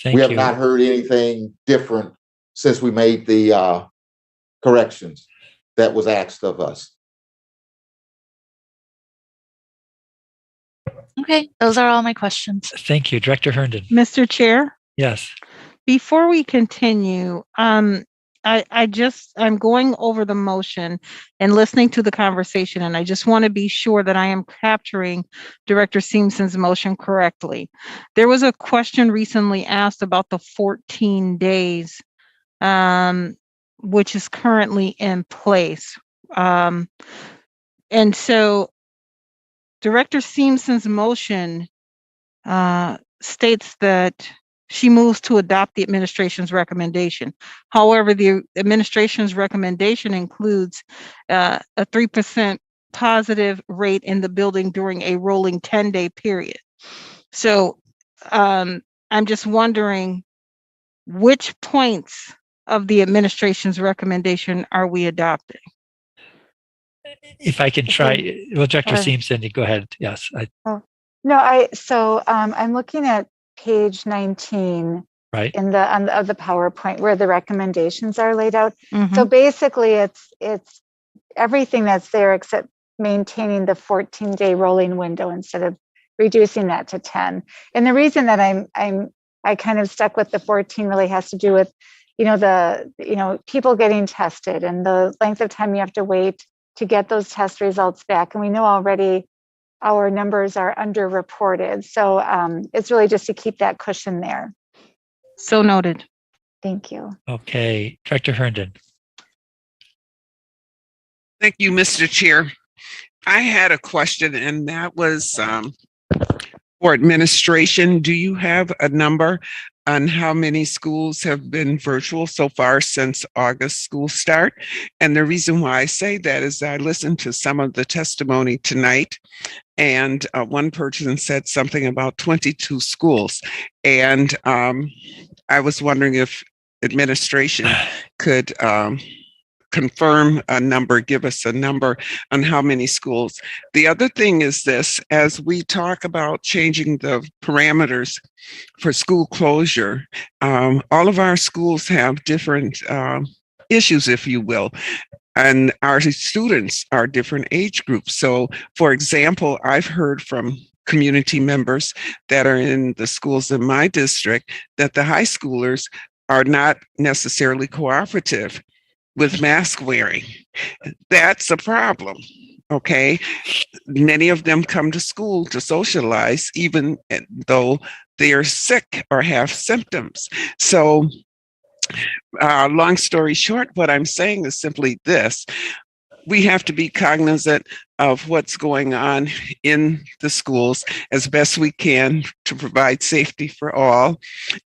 We have not heard anything different since we made the corrections that was asked of us. Okay, those are all my questions. Thank you. Director Herndon. Mr. Chair? Yes. Before we continue, I'm going over the motion and listening to the conversation, and I just want to be sure that I am capturing Director Simpson's motion correctly. There was a question recently asked about the 14 days, which is currently in place. And so Director Simpson's motion states that she moves to adopt the administration's recommendation. However, the administration's recommendation includes a 3% positive rate in the building during a rolling 10-day period. So I'm just wondering which points of the administration's recommendation are we adopting? If I can try, well, Director Simpson, go ahead. Yes. I'm looking at page 19 right of the PowerPoint where the recommendations are laid out. Mm-hmm. So basically it's everything that's there except maintaining the 14-day rolling window instead of reducing that to 10. And the reason that I kind of stuck with the 14 really has to do with, people getting tested and the length of time you have to wait to get those test results back. And we know already our numbers are underreported. So it's really just to keep that cushion there. So noted. Thank you. Okay, Director Herndon. Thank you, Mr. Chair. I had a question, and that was for administration. Do you have a number on how many schools have been virtual so far since August school start? And the reason why I say that is I listened to some of the testimony tonight, and one person said something about 22 schools. And I was wondering if administration could confirm a number, give us a number on how many schools. The other thing is this, as we talk about changing the parameters for school closure, all of our schools have different issues, if you will, and our students are different age groups. So, for example, I've heard from community members that are in the schools in my district that the high schoolers are not necessarily cooperative with mask wearing. That's a problem, okay? Many of them come to school to socialize, even though they are sick or have symptoms. So, long story short, what I'm saying is simply this. We have to be cognizant of what's going on in the schools as best we can to provide safety for all.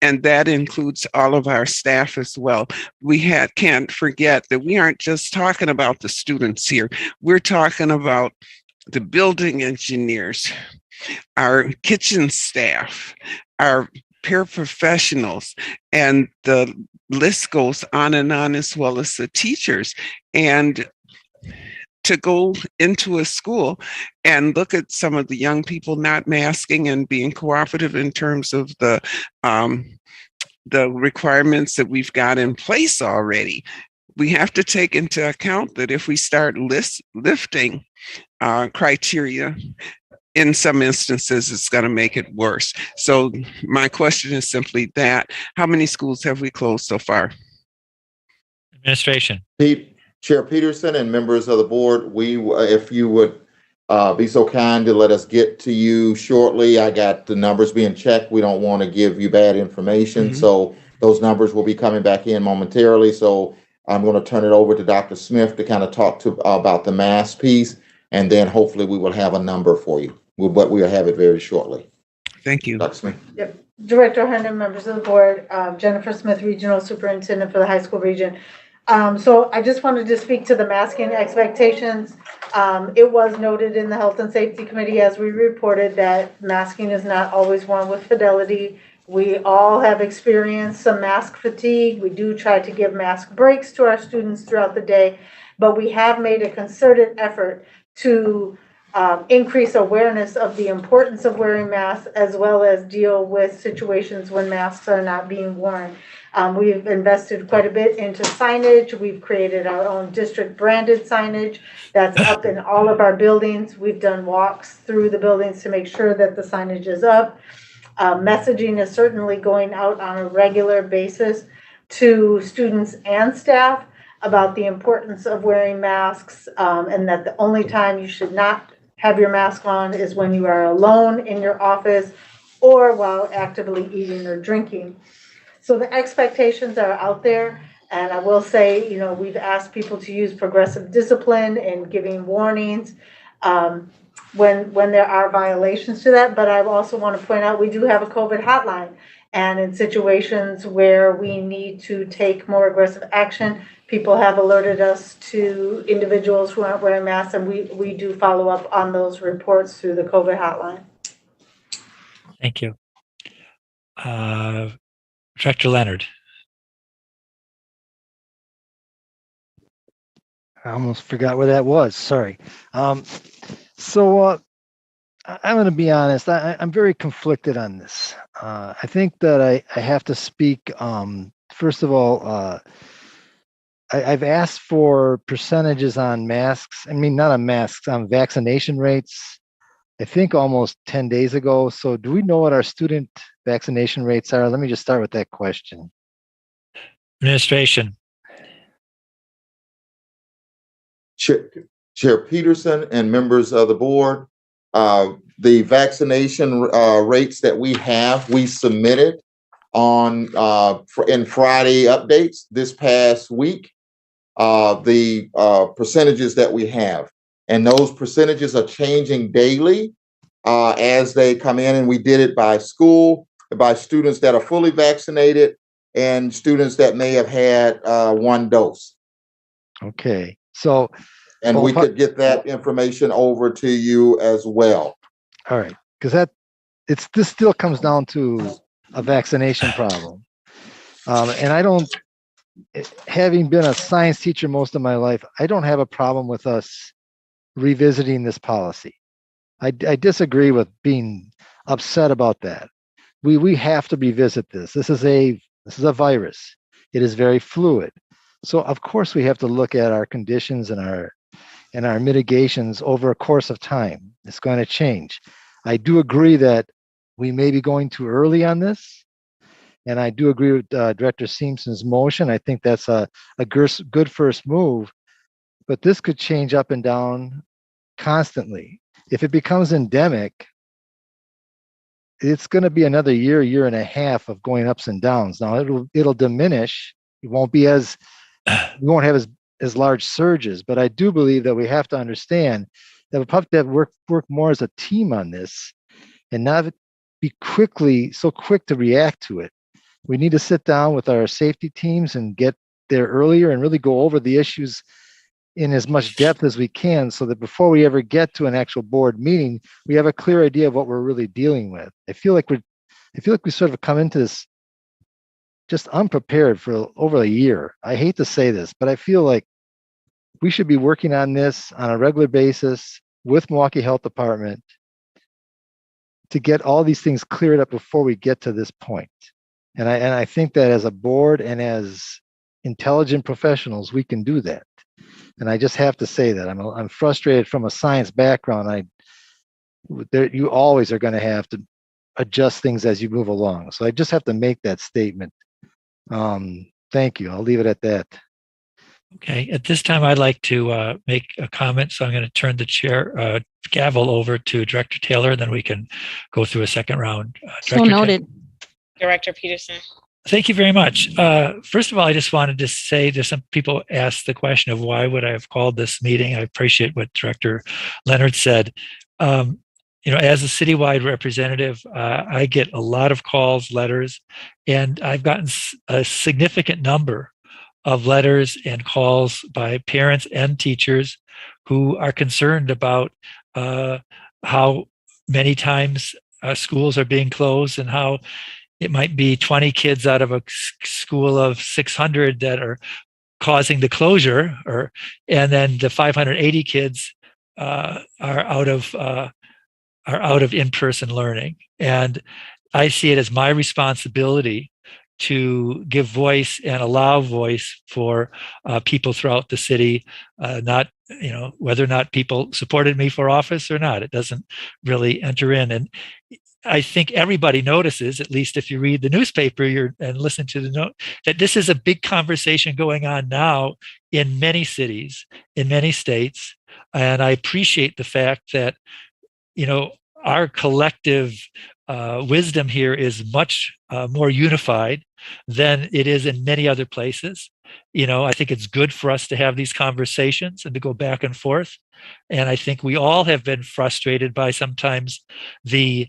And that includes all of our staff as well. We can't forget that we aren't just talking about the students here. We're talking about the building engineers, our kitchen staff, our paraprofessionals, and the list goes on and on, as well as the teachers. And to go into a school and look at some of the young people not masking and being cooperative in terms of the requirements that we've got in place already. We have to take into account that if we start lifting criteria, in some instances, it's going to make it worse. So my question is simply that: how many schools have we closed so far? Administration. Chair Peterson and members of the board, if you would be so kind to let us get to you shortly. I got the numbers being checked. We don't want to give you bad information. So those numbers will be coming back in momentarily. So I'm going to turn it over to Dr. Smith to kind of talk about the mask piece, and then hopefully we will have a number for you. But we'll have it very shortly. Thank you. Dr. Smith. Yep. Director Hunter, members of the board, Jennifer Smith, Regional Superintendent for the high school region. So I just wanted to speak to the masking expectations. It was noted in the Health and Safety Committee, as we reported, that masking is not always one with fidelity. We all have experienced some mask fatigue. We do try to give mask breaks to our students throughout the day, but we have made a concerted effort to increase awareness of the importance of wearing masks, as well as deal with situations when masks are not being worn. We've invested quite a bit into signage. We've created our own district branded signage that's up in all of our buildings. We've done walks through the buildings to make sure that the signage is up. Messaging is certainly going out on a regular basis to students and staff about the importance of wearing masks, and that the only time you should not have your mask on is when you are alone in your office or while actively eating or drinking. So the expectations are out there, and I will say, we've asked people to use progressive discipline in giving warnings when there are violations to that. But I also want to point out we do have a COVID hotline, and in situations where we need to take more aggressive action, people have alerted us to individuals who aren't wearing masks, and we do follow up on those reports through the COVID hotline. Thank you. Director Leonard. I almost forgot where that was. Sorry. So I'm going to be honest. I'm very conflicted on this. I think that I have to speak. First of all, I've asked for percentages on masks. I mean, not on masks, on vaccination rates. I think almost 10 days ago. So do we know what our student vaccination rates are? Let me just start with that question. Administration. Chair Peterson and members of the board, the vaccination rates that we submitted in Friday updates this past week, the percentages that we have. And those percentages are changing daily as they come in, and we did it by school, by students that are fully vaccinated and students that may have had one dose. Okay, so. And we could get that information over to you as well. All right, because this still comes down to a vaccination problem. And I don't, having been a science teacher most of my life, I don't have a problem with us revisiting this policy. I disagree with being upset about that. We have to revisit this. This is a virus. It is very fluid. So of course we have to look at our conditions and our mitigations over a course of time. It's going to change. I do agree that we may be going too early on this. And I do agree with Director Simpson's motion. I think that's a good first move, but this could change up and down constantly. If it becomes endemic, it's going to be another year and a half of going ups and downs. Now it'll diminish. It won't be we won't have as large surges, but I do believe that we have to understand that we have to work more as a team on this and not be so quick to react to it. We need to sit down with our safety teams and get there earlier and really go over the issues in as much depth as we can, so that before we ever get to an actual board meeting, we have a clear idea of what we're really dealing with. I feel like we sort of come into this just unprepared for over a year. I hate to say this, but I feel like we should be working on this on a regular basis with Milwaukee Health Department to get all these things cleared up before we get to this point. And I think that as a board and as intelligent professionals, we can do that. And I just have to say that I'm frustrated from a science background. You always are going to have to adjust things as you move along. So I just have to make that statement. Thank you. I'll leave it at that. Okay. At this time, I'd like to make a comment. So I'm going to turn the chair gavel over to Director Taylor, and then we can go through a second round. So noted. Director Peterson. Thank you very much. First of all, I just wanted to say there's some people asked the question of why would I have called this meeting. I appreciate what Director Leonard said. As a citywide representative, I get a lot of calls, letters, and I've gotten a significant number of letters and calls by parents and teachers who are concerned about how many times schools are being closed and how it might be 20 kids out of a school of 600 that are causing the closure, and then the 580 kids are out of in-person learning. And I see it as my responsibility to give voice and allow voice for people throughout the city, not, whether or not people supported me for office or not, it doesn't really enter in. And I think everybody notices, at least if you read the newspaper and listen to the note, that this is a big conversation going on now in many cities, in many states. And I appreciate the fact that, our collective wisdom here is much more unified than it is in many other places. I think it's good for us to have these conversations and to go back and forth. And I think we all have been frustrated by sometimes the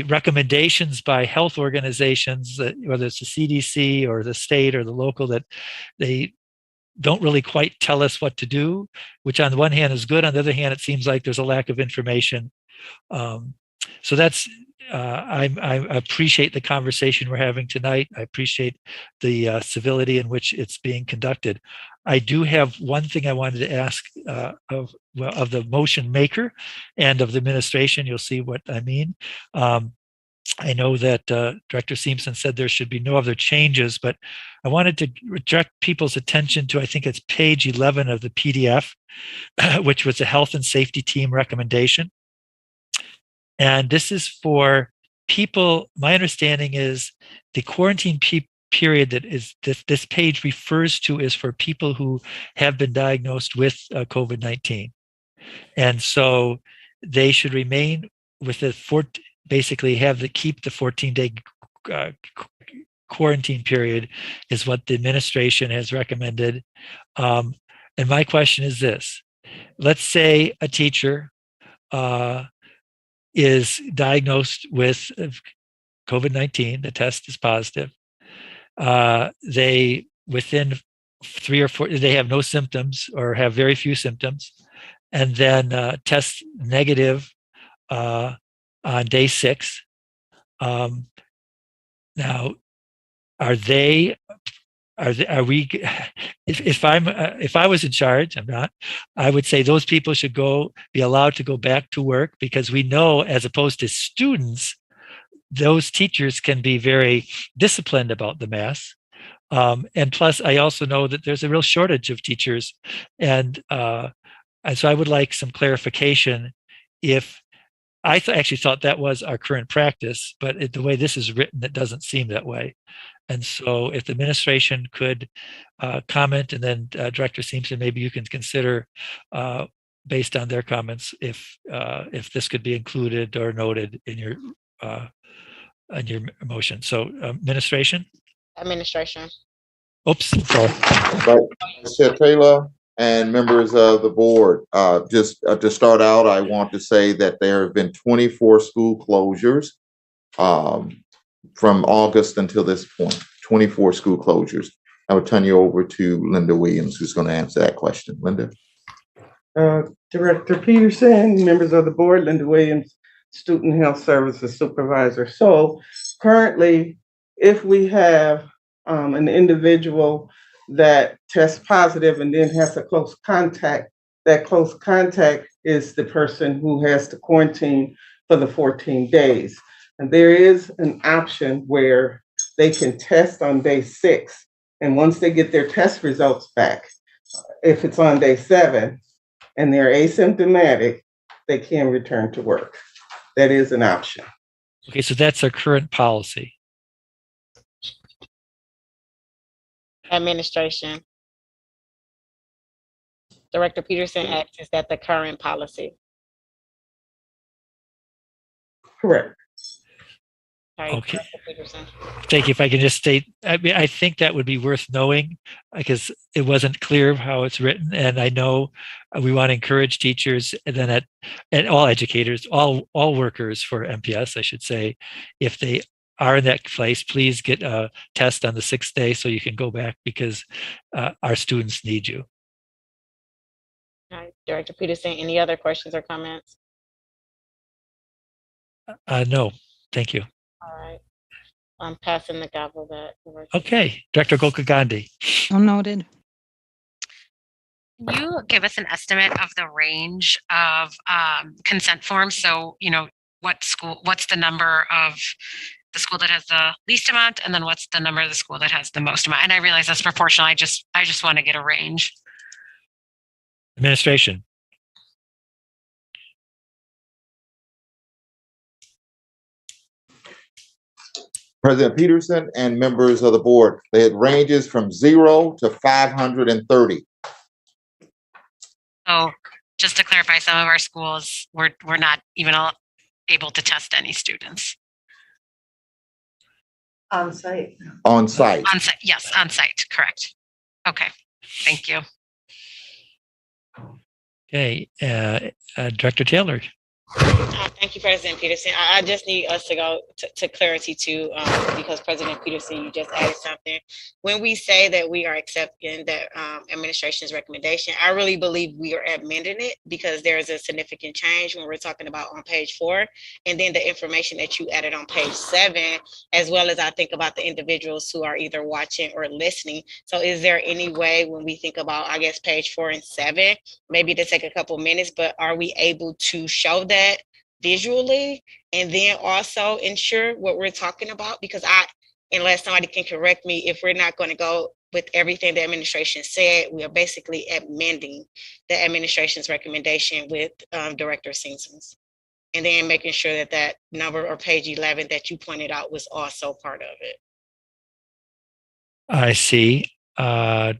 recommendations by health organizations, that whether it's the CDC or the state or the local, that they don't really quite tell us what to do, which on the one hand is good. On the other hand, it seems like there's a lack of information. So that's, I appreciate the conversation we're having tonight. I appreciate the civility in which it's being conducted. I do have one thing I wanted to ask of the motion maker and of the administration. You'll see what I mean. I know that Director Simpson said there should be no other changes, but I wanted to direct people's attention to, I think it's page 11 of the PDF, which was a health and safety team recommendation. And this is for people, my understanding is the quarantine period that is this page refers to is for people who have been diagnosed with COVID-19. And so they should remain with basically keep the 14-day quarantine period is what the administration has recommended. And my question is this: let's say a teacher is diagnosed with COVID-19, the test is positive. They, within 3 or 4, they have no symptoms or have very few symptoms, and then test negative on day 6. Now, are we? If I was in charge, I'm not. I would say those people should be allowed to go back to work, because we know, as opposed to students, those teachers can be very disciplined about the masks. And plus, I also know that there's a real shortage of teachers, and so I would like some clarification. If I actually thought that was our current practice, but the way this is written, it doesn't seem that way. And so if the administration could comment, and then Director Simpson, maybe you can consider, based on their comments, if this could be included or noted in your motion. So administration? Administration. Oops, sorry. Vice Chair Taylor and members of the board, just to start out, I want to say that there have been 24 school closures from August until this point, 24 school closures. I will turn you over to Linda Williams, who's going to answer that question. Linda. Director Peterson, members of the board, Linda Williams, Student Health Services Supervisor. So currently, if we have an individual that tests positive and then has a close contact, that close contact is the person who has to quarantine for the 14 days. And there is an option where they can test on day 6. And once they get their test results back, if it's on day 7 and they're asymptomatic, they can return to work. That is an option. Okay, so that's our current policy. Administration. Director Peterson asks, is that the current policy? Correct. Okay. Thank you. If I can just state, I mean, I think that would be worth knowing because it wasn't clear how it's written. And I know we want to encourage teachers and then at all educators, all workers for MPS, I should say, if they are in that place, please get a test on the 6th day so you can go back because our students need you. All right, Director Peterson, any other questions or comments? No, thank you. All right. I'm passing the gavel back. Okay, Dr. Golka Gandhi. Noted. Can you give us an estimate of the range of consent forms? So, what's the number of the school that has the least amount, and then what's the number of the school that has the most amount? And I realize that's proportional. I just want to get a range. Administration. President Peterson and members of the board, it ranges from 0 to 530. So just to clarify, some of our schools, we're not even able to test any students. On site. On site. On site, yes, on site, correct. Okay, thank you. Okay, Director Taylor. Thank you, President Peterson. I just need us to go to clarity too, because President Peterson, you just added something. When we say that we are accepting the administration's recommendation, I really believe we are amending it because there is a significant change when we're talking about on page 4, and then the information that you added on page 7, as well as I think about the individuals who are either watching or listening. So is there any way when we think about, I guess, page 4 and 7, maybe to take a couple minutes, but are we able to show that visually and then also ensure what we're talking about? Because unless somebody can correct me, if we're not going to go with everything the administration said, we are basically amending the administration's recommendation with Director Simpson's, and then making sure that that number or page 11 that you pointed out was also part of it. I see. I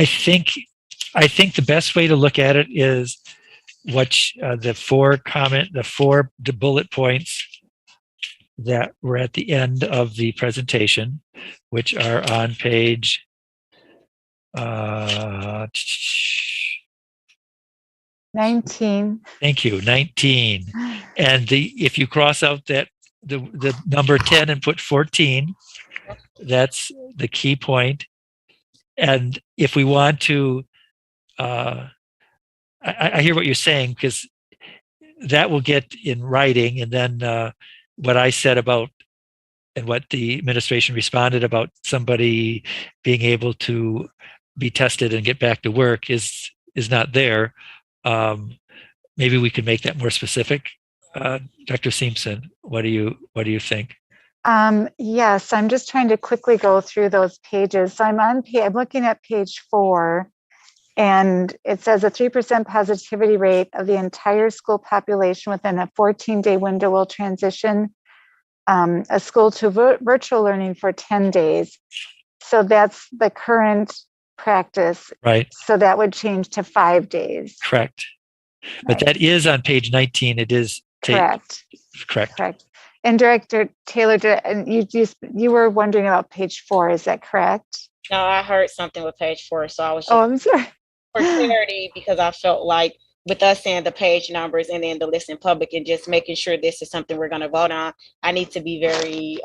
think the best way to look at it is what the 4 bullet points that were at the end of the presentation, which are on page 19. Thank you, 19. And if you cross out that the number 10 and put 14, that's the key point. And if we want to, I hear what you're saying, because that will get in writing, and then what I said about and what the administration responded about somebody being able to be tested and get back to work is not there. Maybe we could make that more specific. Dr. Simpson, what do you think? Yes, I'm just trying to quickly go through those pages. So I'm looking at page 4, and it says a 3% positivity rate of the entire school population within a 14-day window will transition a school to virtual learning for 10 days. So that's the current practice. Right. So that would change to 5 days. Correct. But that is on page 19. It is correct. Correct. And Director Taylor, you were wondering about page 4. Is that correct? No, I heard something with page 4, so I was just I'm sorry. For clarity, because I felt like with us saying the page numbers and then the listening public and just making sure this is something we're going to vote on, I need to be very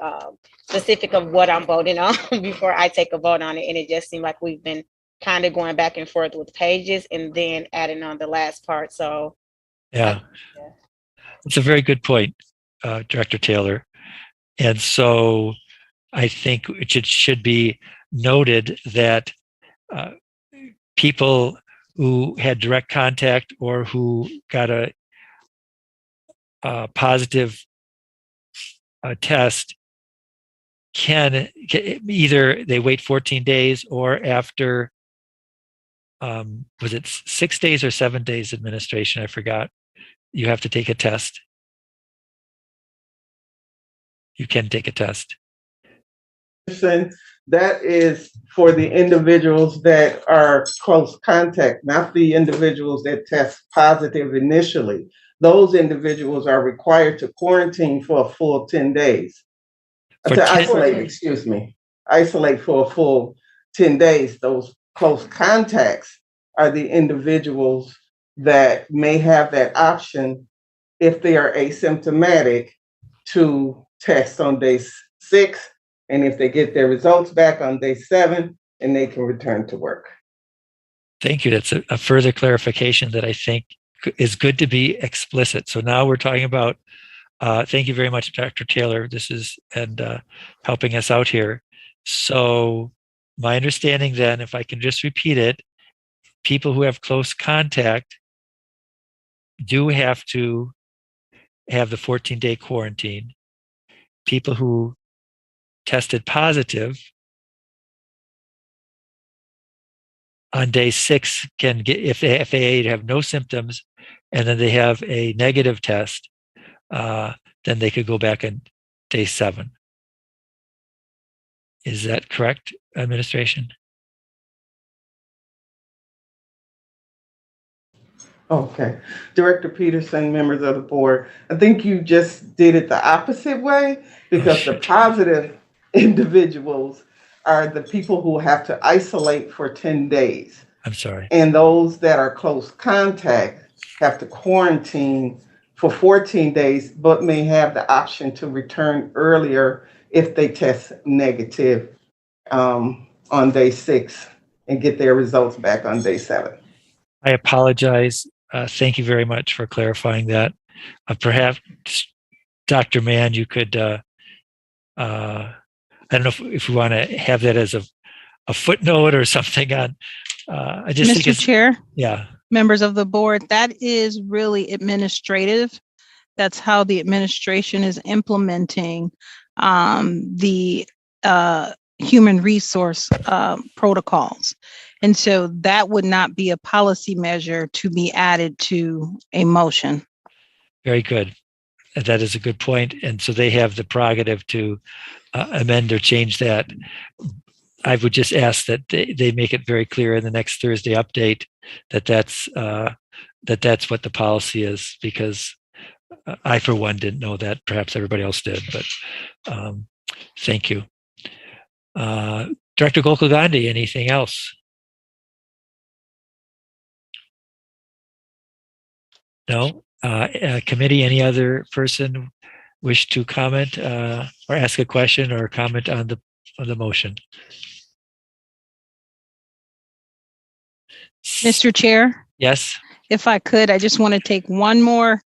specific of what I'm voting on before I take a vote on it. And it just seemed like we've been kind of going back and forth with pages and then adding on the last part. So yeah, it's a very good point, Director Taylor. And so I think it should be noted that people who had direct contact or who got a positive test can either they wait 14 days or after was it 6 days or 7 days administration? I forgot. You have to take a test. You can take a test. That is for the individuals that are close contact, not the individuals that test positive initially. Those individuals are required to quarantine for a full 10 days. Isolate for a full 10 days. Those close contacts are the individuals that may have that option if they are asymptomatic to test on day 6. And if they get their results back on day 7, and they can return to work. Thank you. That's a further clarification that I think is good to be explicit. So now we're talking about, thank you very much, Dr. Taylor. This is, and helping us out here. So my understanding then, if I can just repeat it, people who have close contact do have to have the 14-day quarantine. People who tested positive on day 6 can get, if they have no symptoms and then they have a negative test, then they could go back on day 7. Is that correct, administration? Okay. Director Peterson, members of the board, I think you just did it the opposite way, because the positive individuals are the people who have to isolate for 10 days. I'm sorry. And those that are close contact have to quarantine for 14 days, but may have the option to return earlier if they test negative on day 6 and get their results back on day 7. I apologize. Thank you very much for clarifying that. Perhaps, Dr. Mann, you could, I don't know if we want to have that as a footnote or something on, I just think Mr. Chair, yeah. members of the board, that is really administrative. That's how the administration is implementing the human resource protocols. And so that would not be a policy measure to be added to a motion. Very good. That is a good point. And so they have the prerogative to amend or change that. I would just ask that they make it very clear in the next Thursday update that that's what the policy is, because I, for one, didn't know that. Perhaps everybody else did, but thank you. Director Gokul-Gandhi, anything else? No? Committee, any other person wish to comment or ask a question or comment on the motion? Mr. Chair? Yes. If I could, I just want to take one more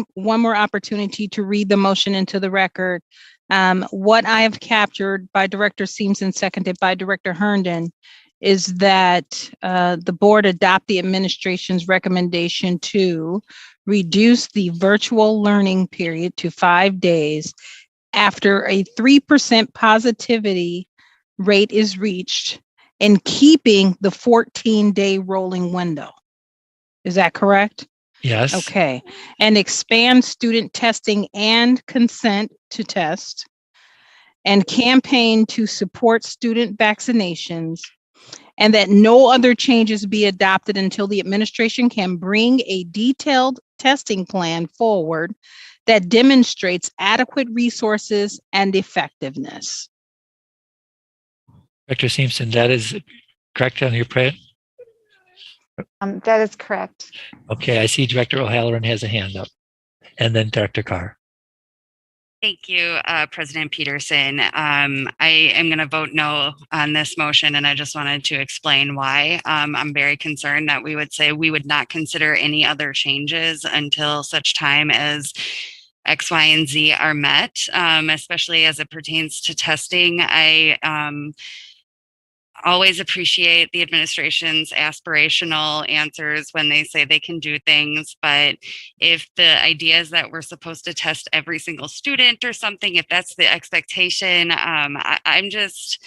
one more opportunity to read the motion into the record. What I have captured by Director Seams and seconded by Director Herndon is that the board adopt the administration's recommendation to reduce the virtual learning period to 5 days after a 3% positivity rate is reached, and keeping the 14-day rolling window. Is that correct? Yes. Okay. And expand student testing and consent to test, and campaign to support student vaccinations, and that no other changes be adopted until the administration can bring a detailed testing plan forward that demonstrates adequate resources and effectiveness. Director Simpson, that is correct on your print? That is correct. Okay, I see Director O'Halloran has a hand up, and then Dr. Carr. Thank you, President Peterson. I am going to vote no on this motion, and I just wanted to explain why. I'm very concerned that we would say we would not consider any other changes until such time as X, Y, and Z are met, especially as it pertains to testing. I always appreciate the administration's aspirational answers when they say they can do things. But if the idea is that we're supposed to test every single student or something, if that's the expectation, I'm just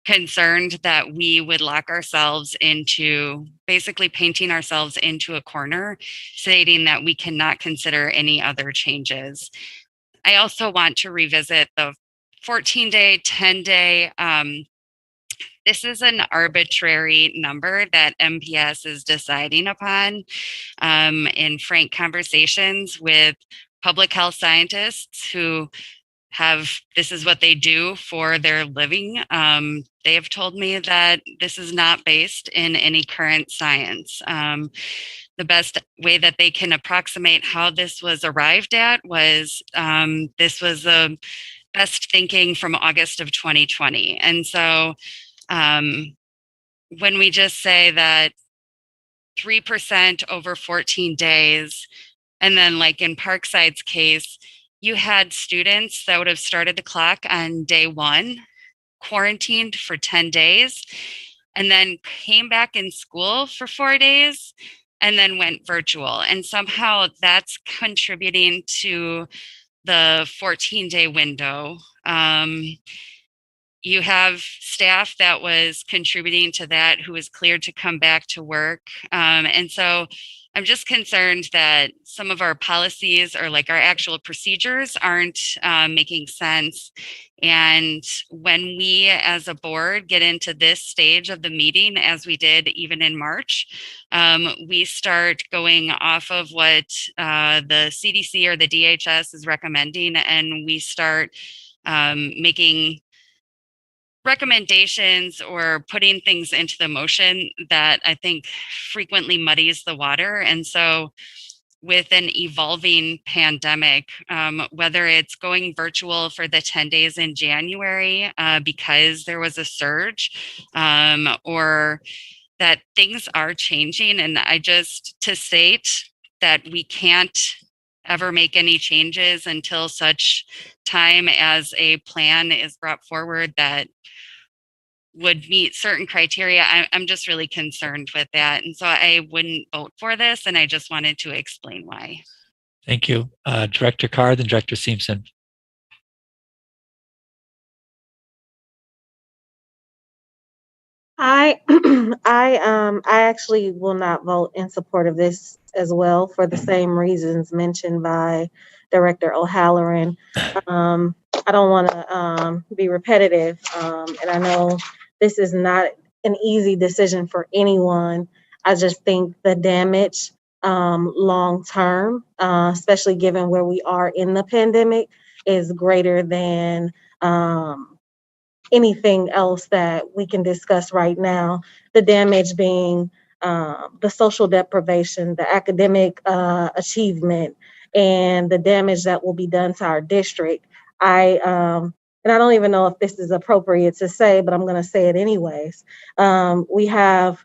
concerned that we would lock ourselves into basically painting ourselves into a corner, stating that we cannot consider any other changes. I also want to revisit the 14-day, 10-day. This is an arbitrary number that MPS is deciding upon in frank conversations with public health scientists who this is what they do for their living. They have told me that this is not based in any current science. The best way that they can approximate how this was arrived at was this was the best thinking from August of 2020. And so when we just say that 3% over 14 days, and then like in Parkside's case, you had students that would have started the clock on day 1, quarantined for 10 days, and then came back in school for 4 days, and then went virtual. And somehow that's contributing to the 14-day window. You have staff that was contributing to that who was cleared to come back to work. And so I'm just concerned that some of our policies or like our actual procedures aren't making sense. And when we as a board get into this stage of the meeting, as we did even in March, we start going off of what the CDC or the DHS is recommending, and we start making recommendations or putting things into the motion that I think frequently muddies the water. And so with an evolving pandemic, whether it's going virtual for the 10 days in January because there was a surge, or that things are changing, and to state that we can't ever make any changes until such time as a plan is brought forward that would meet certain criteria. I'm just really concerned with that. And so I wouldn't vote for this, and I just wanted to explain why. Thank you. Director Carr, then Director Simpson. I I actually will not vote in support of this as well for the same reasons mentioned by Director O'Halloran. I don't want to be repetitive, and I know this is not an easy decision for anyone. I just think the damage long term, especially given where we are in the pandemic, is greater than anything else that we can discuss right now. The damage being the social deprivation, the academic achievement, and the damage that will be done to our district. And I don't even know if this is appropriate to say, but I'm going to say it anyways. We have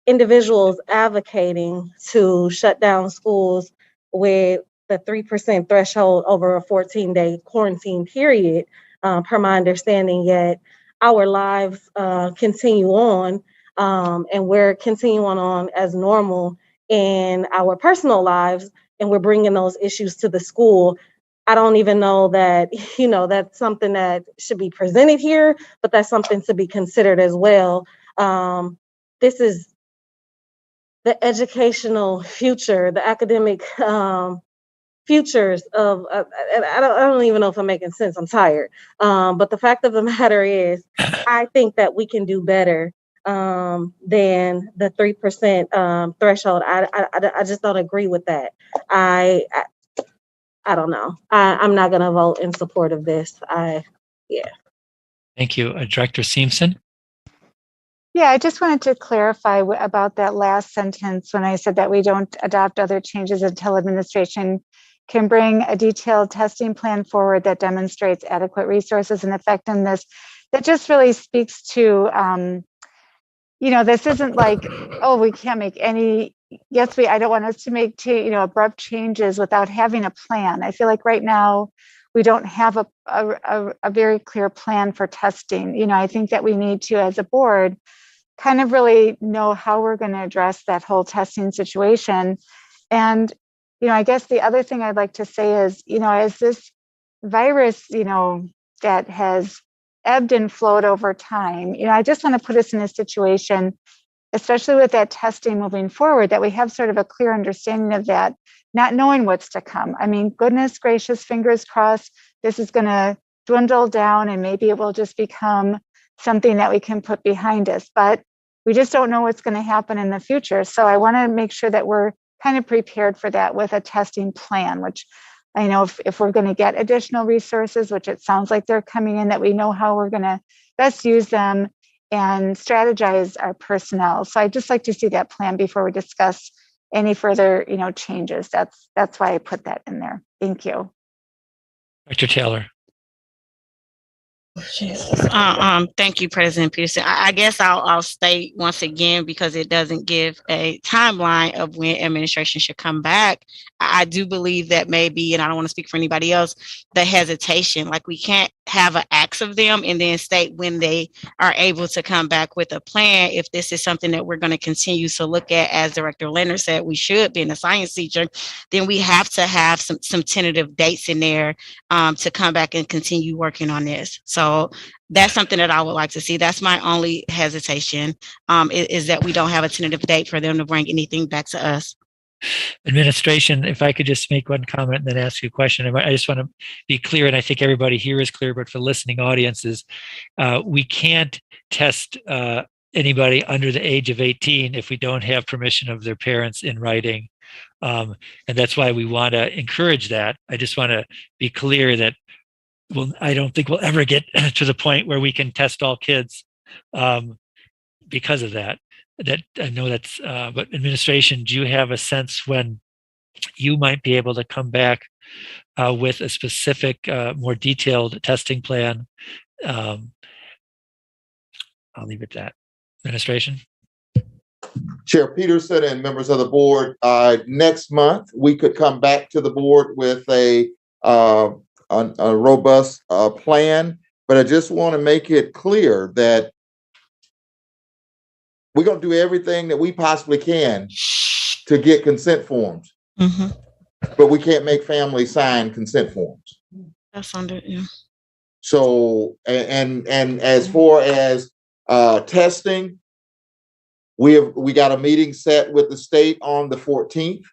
individuals advocating to shut down schools with the 3% threshold over a 14-day quarantine period, per my understanding, yet our lives continue on, and we're continuing on as normal in our personal lives, and we're bringing those issues to the school. I don't even know that, that's something that should be presented here, but that's something to be considered as well. This is the educational future, the academic futures of, I don't even know if I'm making sense, I'm tired. But the fact of the matter is, I think that we can do better than the 3% threshold. I just don't agree with that. I don't know. I'm not going to vote in support of this. Yeah. Thank you. Director Simpson. Yeah, I just wanted to clarify about that last sentence when I said that we don't adopt other changes until administration can bring a detailed testing plan forward that demonstrates adequate resources and effectiveness. That just really speaks to, this isn't like, oh, we can't make any, yes, I don't want us to make abrupt changes without having a plan. I feel like right now we don't have a very clear plan for testing. I think that we need to, as a board, kind of really know how we're going to address that whole testing situation. And, I guess the other thing I'd like to say is, as this virus, that has ebbed and flowed over time, I just want to put us in a situation, especially with that testing moving forward, that we have sort of a clear understanding of that, not knowing what's to come. I mean, goodness gracious, fingers crossed, this is going to dwindle down and maybe it will just become something that we can put behind us. But we just don't know what's going to happen in the future. So I want to make sure that we're kind of prepared for that with a testing plan, which I know if we're going to get additional resources, which it sounds like they're coming in, that we know how we're going to best use them and strategize our personnel. So I'd just like to see that plan before we discuss any further, changes. That's why I put that in there. Thank you. Dr. Taylor. Thank you, President Peterson. I guess I'll state once again, because it doesn't give a timeline of when administration should come back. I do believe that maybe, and I don't want to speak for anybody else, the hesitation, like we can't have an axe of them and then state when they are able to come back with a plan. If this is something that we're going to continue to look at, as Director Leonard said, we should, being a science teacher, then we have to have some tentative dates in there to come back and continue working on this. So that's something that I would like to see. That's my only hesitation, is that we don't have a tentative date for them to bring anything back to us. Administration, if I could just make one comment and then ask you a question. I just want to be clear, and I think everybody here is clear, but for listening audiences, we can't test anybody under the age of 18 if we don't have permission of their parents in writing. And that's why we want to encourage that. I just want to be clear that I don't think we'll ever get to the point where we can test all kids because of that. That I know that's, but administration, do you have a sense when you might be able to come back with a specific, more detailed testing plan? I'll leave it at that. Administration. Chair Peterson and members of the board, next month we could come back to the board with a robust plan, but I just want to make it clear that we're going to do everything that we possibly can to get consent forms, but we can't make families sign consent forms. That's under, yeah. So, and as far as testing, we got a meeting set with the state on the 14th.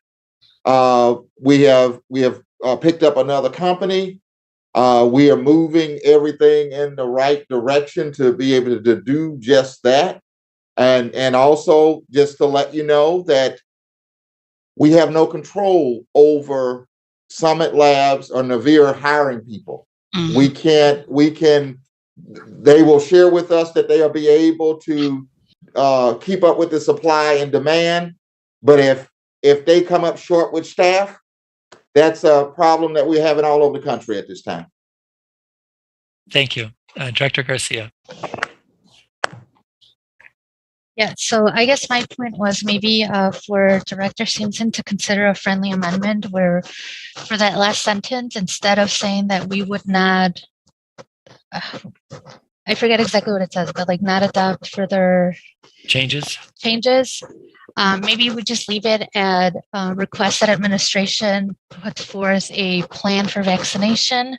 We have picked up another company. We are moving everything in the right direction to be able to do just that. And also just to let you know that we have no control over Summit Labs or Navier hiring people. They will share with us that they'll be able to keep up with the supply and demand. But if they come up short with staff, that's a problem that we're having all over the country at this time. Thank you. Director Garcia. Yeah, so I guess my point was maybe for Director Simpson to consider a friendly amendment where for that last sentence, instead of saying that we would not, I forget exactly what it says, but like not adopt further changes, maybe we just leave it at request that administration puts forth a plan for vaccination.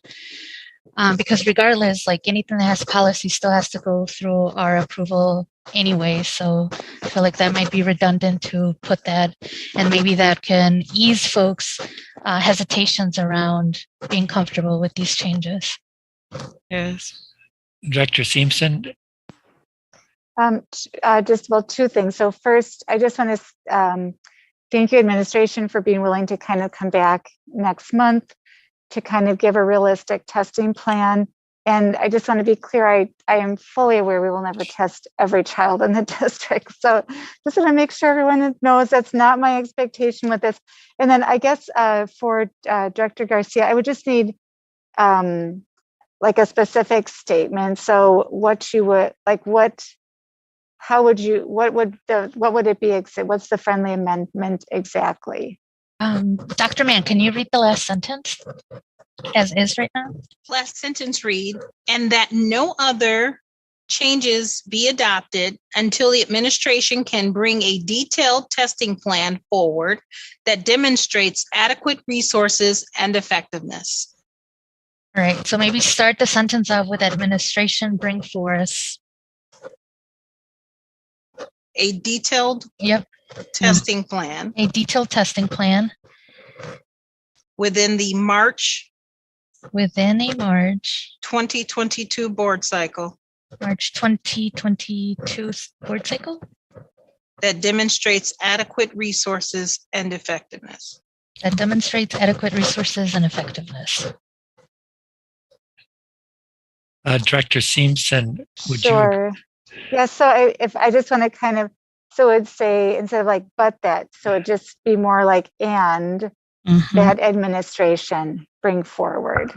Because regardless, like anything that has policy still has to go through our approval anyway. So I feel like that might be redundant to put that, and maybe that can ease folks' hesitations around being comfortable with these changes. Yes. Director Simpson. Just about two things. So first, I just want to thank you, administration, for being willing to kind of come back next month to kind of give a realistic testing plan. And I just want to be clear, I am fully aware we will never test every child in the district. So just want to make sure everyone knows that's not my expectation with this. And then I guess for Director Garcia, I would just need like a specific statement. So what you would, like what how would you, what would it be? What's the friendly amendment exactly? Dr. Mann, can you read the last sentence as is right now? Last sentence read, and that no other changes be adopted until the administration can bring a detailed testing plan forward that demonstrates adequate resources and effectiveness. All right, so maybe start the sentence off with administration bring forth a detailed testing plan. A detailed testing plan within a March 2022 board cycle. March 2022 board cycle that demonstrates adequate resources and effectiveness. That demonstrates adequate resources and effectiveness. Director Simpson, would you? Yeah, so if I just want to kind of, so it'd say, instead of like, but that, so it'd just be more like, and that administration bring forward.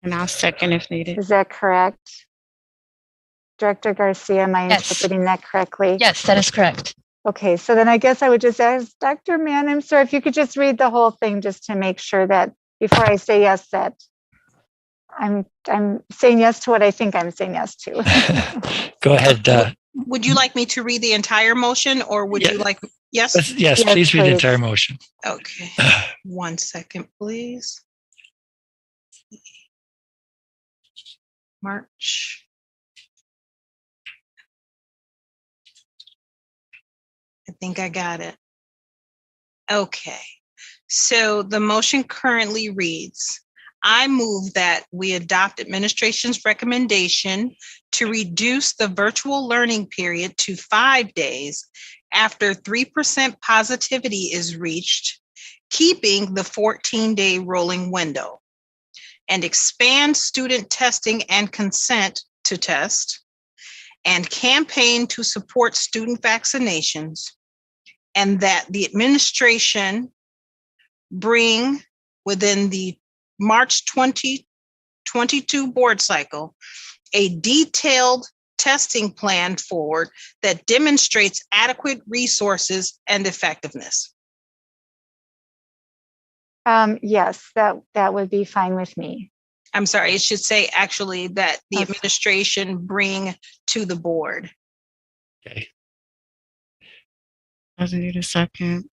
And I'll second if needed. Is that correct? Director Garcia, am I interpreting that correctly? Yes, that is correct. Okay, so then I guess I would just ask Dr. Mann, I'm sorry, if you could just read the whole thing just to make sure that before I say yes, that I'm saying yes to what I think I'm saying yes to. Go ahead. Would you like me to read the entire motion, or would you like, yes? Yes, please read the entire motion. Okay, 1 second, please. March. I think I got it. Okay, so the motion currently reads, I move that we adopt administration's recommendation to reduce the virtual learning period to 5 days after 3% positivity is reached, keeping the 14-day rolling window, and expand student testing and consent to test, and campaign to support student vaccinations, and that the administration bring within the March 2022 board cycle a detailed testing plan forward that demonstrates adequate resources and effectiveness. Yes, that would be fine with me. I'm sorry, it should say actually that the administration bring to the board. Okay. Does it need a second?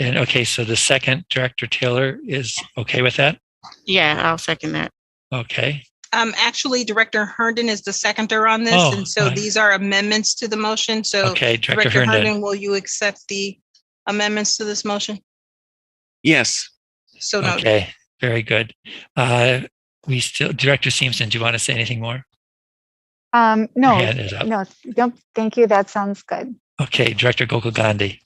Okay, so the second, Director Taylor, is okay with that? Yeah, I'll second that. Okay. Actually, Director Herndon is the seconder on this, and so these are amendments to the motion. So, okay, Director Herndon, will you accept the amendments to this motion? Yes. So noted. Okay, very good. Director Simpson, do you want to say anything more? No, thank you. That sounds good. Okay, Director Gokul-Gandhi.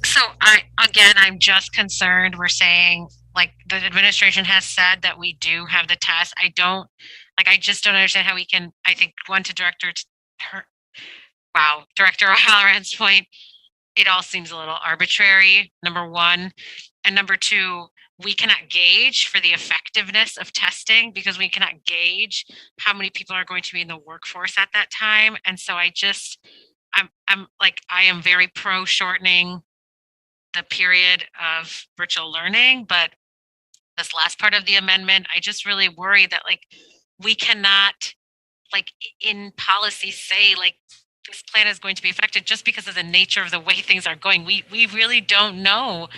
So I'm just concerned. We're saying, like, the administration has said that we do have the test. I just don't understand how we can, I think, Director O'Halloran's point, it all seems a little arbitrary, number one. And number two, we cannot gauge for the effectiveness of testing because we cannot gauge how many people are going to be in the workforce at that time. And so I am very pro shortening the period of virtual learning, but this last part of the amendment, I just really worry that we cannot in policy say this plan is going to be effective just because of the nature of the way things are going. We really don't know.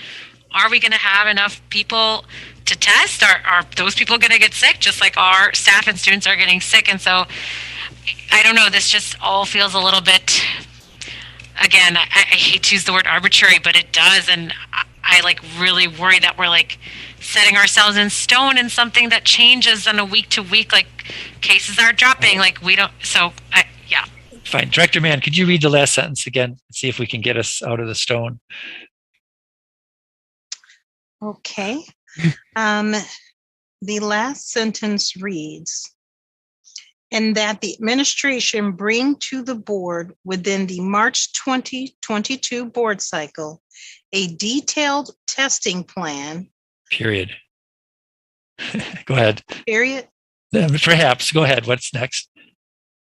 Are we going to have enough people to test? Are those people going to get sick just like our staff and students are getting sick? And so I don't know, this just all feels a little bit, again, I hate to use the word arbitrary, but it does. And I really worry that we're setting ourselves in stone in something that changes on a week to week, cases are dropping, yeah. Fine. Director Mann, could you read the last sentence again and see if we can get us out of the stone? Okay. The last sentence reads, and that the administration bring to the board within the March 2022 board cycle a detailed testing plan. Period. Go ahead. Period. Perhaps. Go ahead. What's next?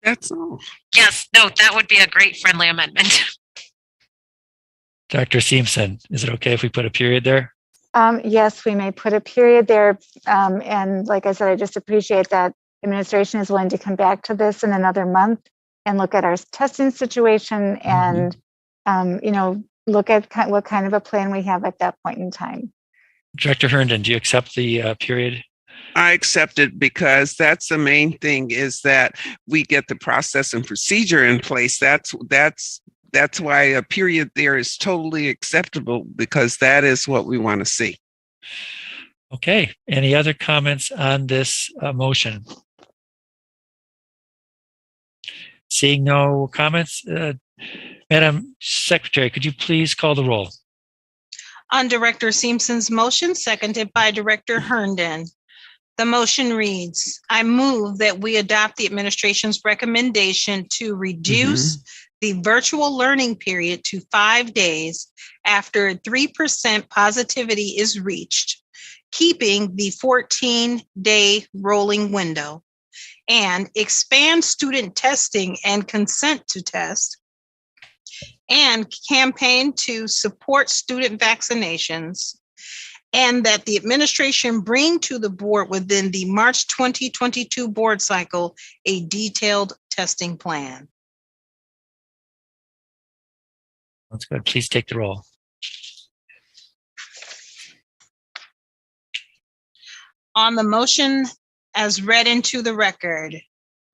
That's all. Yes, no, that would be a great friendly amendment. Dr. Simpson, is it okay if we put a period there? Yes, we may put a period there. And like I said, I just appreciate that administration is willing to come back to this in another month and look at our testing situation and, look at what kind of a plan we have at that point in time. Director Herndon, do you accept the period? I accept it because that's the main thing, is that we get the process and procedure in place. That's why a period there is totally acceptable, because that is what we want to see. Okay. Any other comments on this motion? Seeing no comments, Madam Secretary, could you please call the roll? On Director Simpson's motion, seconded by Director Herndon. The motion reads, I move that we adopt the administration's recommendation to reduce the virtual learning period to 5 days after 3% positivity is reached, keeping the 14-day rolling window, and expand student testing and consent to test, and campaign to support student vaccinations, and that the administration bring to the board within the March 2022 board cycle a detailed testing plan. That's good. Please take the roll. On the motion as read into the record,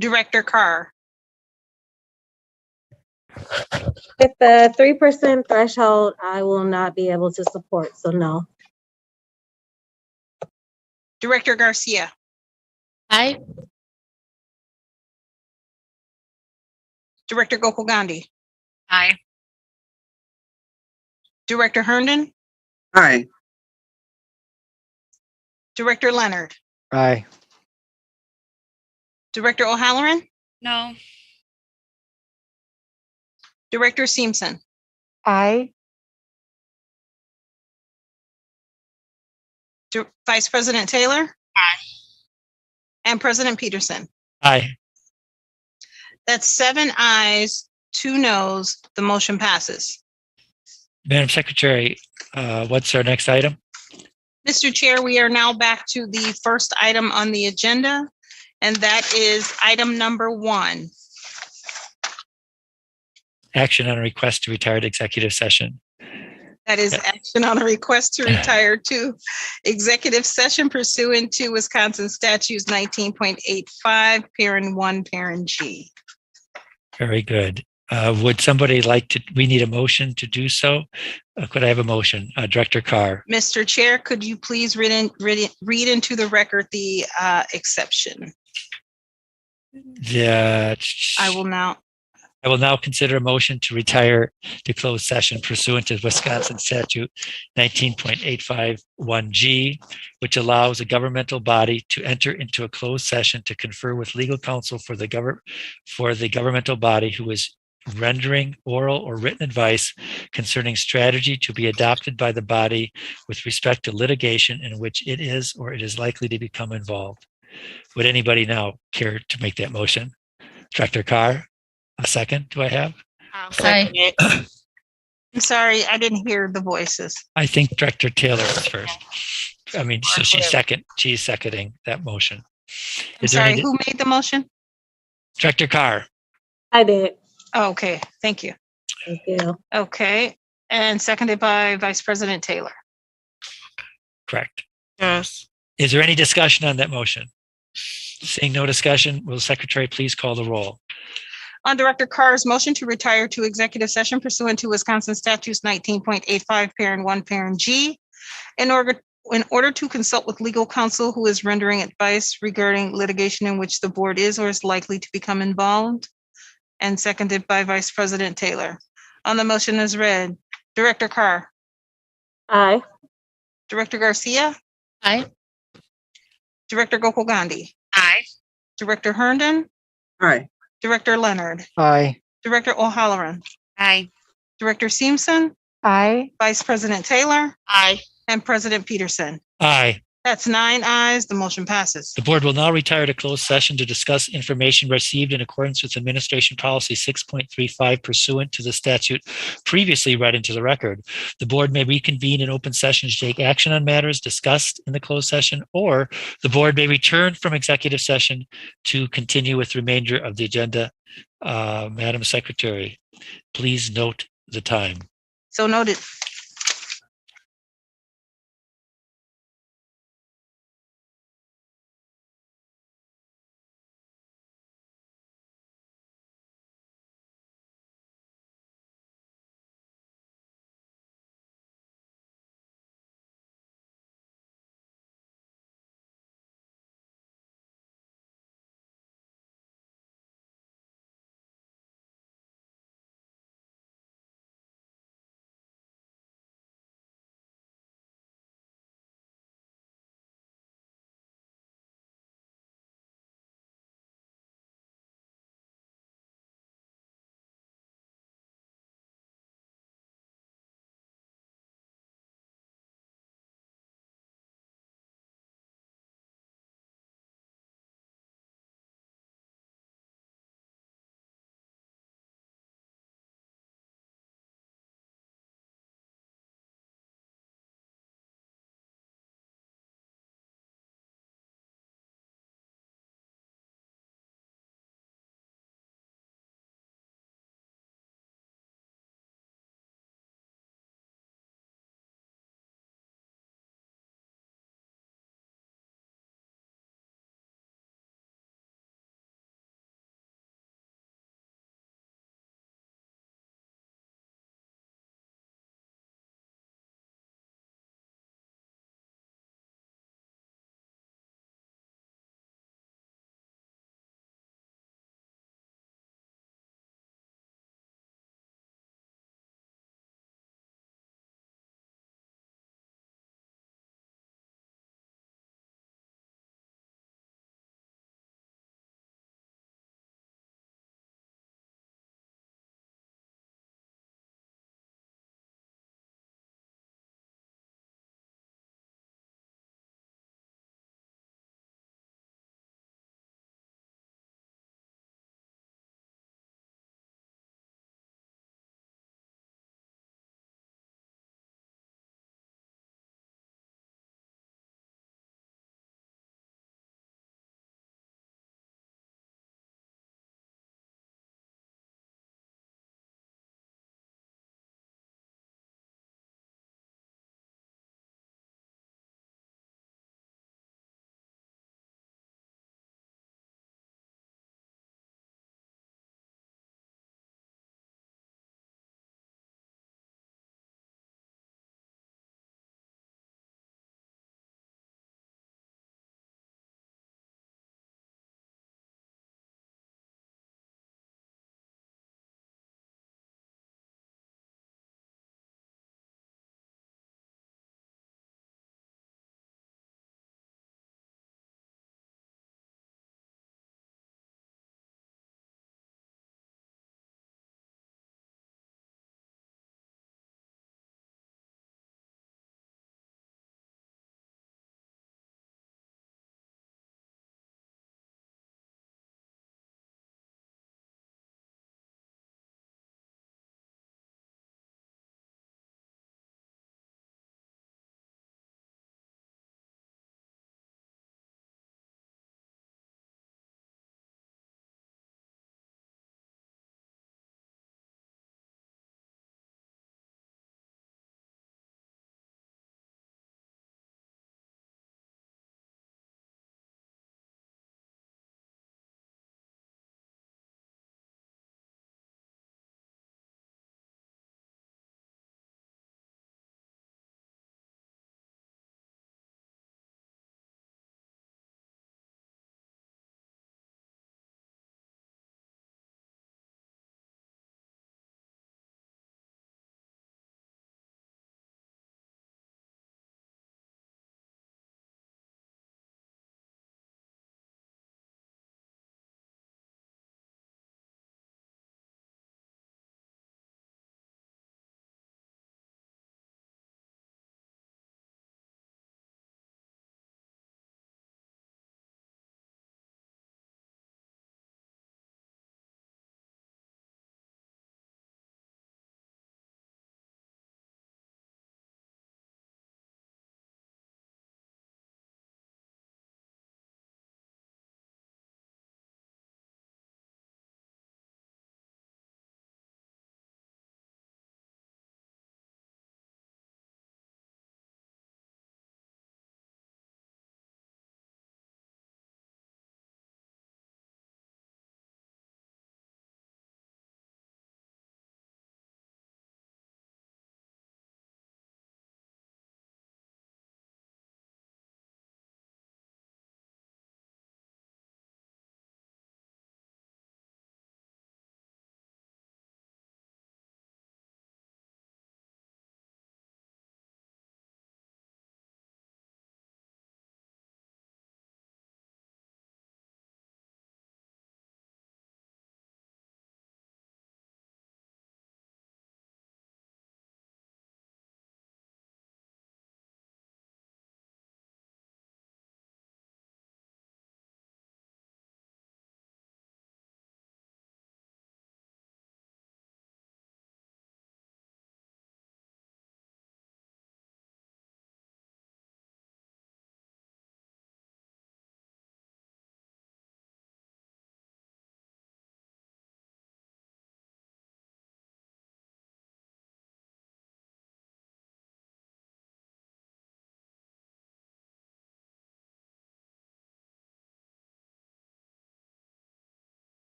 Director Carr. With the 3% threshold, I will not be able to support, so no. Director Garcia. Aye. Director Gokul Gandhi. Aye. Director Herndon. Aye. Director Leonard. Aye. Director O'Halloran. No. Director Simpson. Aye. Vice President Taylor. Aye. And President Peterson. Aye. That's 7 ayes, 2 noes. The motion passes. Madam Secretary, what's our next item? Mr. Chair, we are now back to the first item on the agenda, and that is item number 1. Action on a request to retire to executive session. That is action on a request to retire to executive session pursuant to Wisconsin statutes 19.85, parent 1, parent G. Very good. Would somebody like to, we need a motion to do so. Could I have a motion? Director Carr. Mr. Chair, could you please read into the record the exception? That I will now consider a motion to retire to closed session pursuant to Wisconsin statute 19.851G, which allows a governmental body to enter into a closed session to confer with legal counsel for the governmental body who is rendering oral or written advice concerning strategy to be adopted by the body with respect to litigation in which it is or it is likely to become involved. Would anybody now care to make that motion? Director Carr, a second, do I have? I'll second it. I'm sorry, I didn't hear the voices. I think Director Taylor was first. I mean, so she's seconding that motion. I'm sorry, who made the motion? Director Carr. I did. Oh, okay, thank you. Thank you. Okay, and seconded by Vice President Taylor. Correct. Yes. Is there any discussion on that motion? Seeing no discussion, will the Secretary please call the roll? On Director Carr's motion to retire to executive session pursuant to Wisconsin statutes 19.85, parent 1, parent G, in order to consult with legal counsel who is rendering advice regarding litigation in which the board is or is likely to become involved, and seconded by Vice President Taylor. On the motion as read, Director Carr. Aye. Director Garcia. Aye. Director Gokul Gandhi. Aye. Director Herndon. Aye. Director Leonard. Aye. Director O'Halloran. Aye. Director Simpson. Aye. Vice President Taylor. Aye. And President Peterson. Aye. That's 9 ayes. The motion passes. The board will now retire to closed session to discuss information received in accordance with Administration Policy 6.35 pursuant to the statute previously read into the record. The board may reconvene in open session to take action on matters discussed in the closed session, or the board may return from executive session to continue with the remainder of the agenda. Madam Secretary, please note the time. So noted.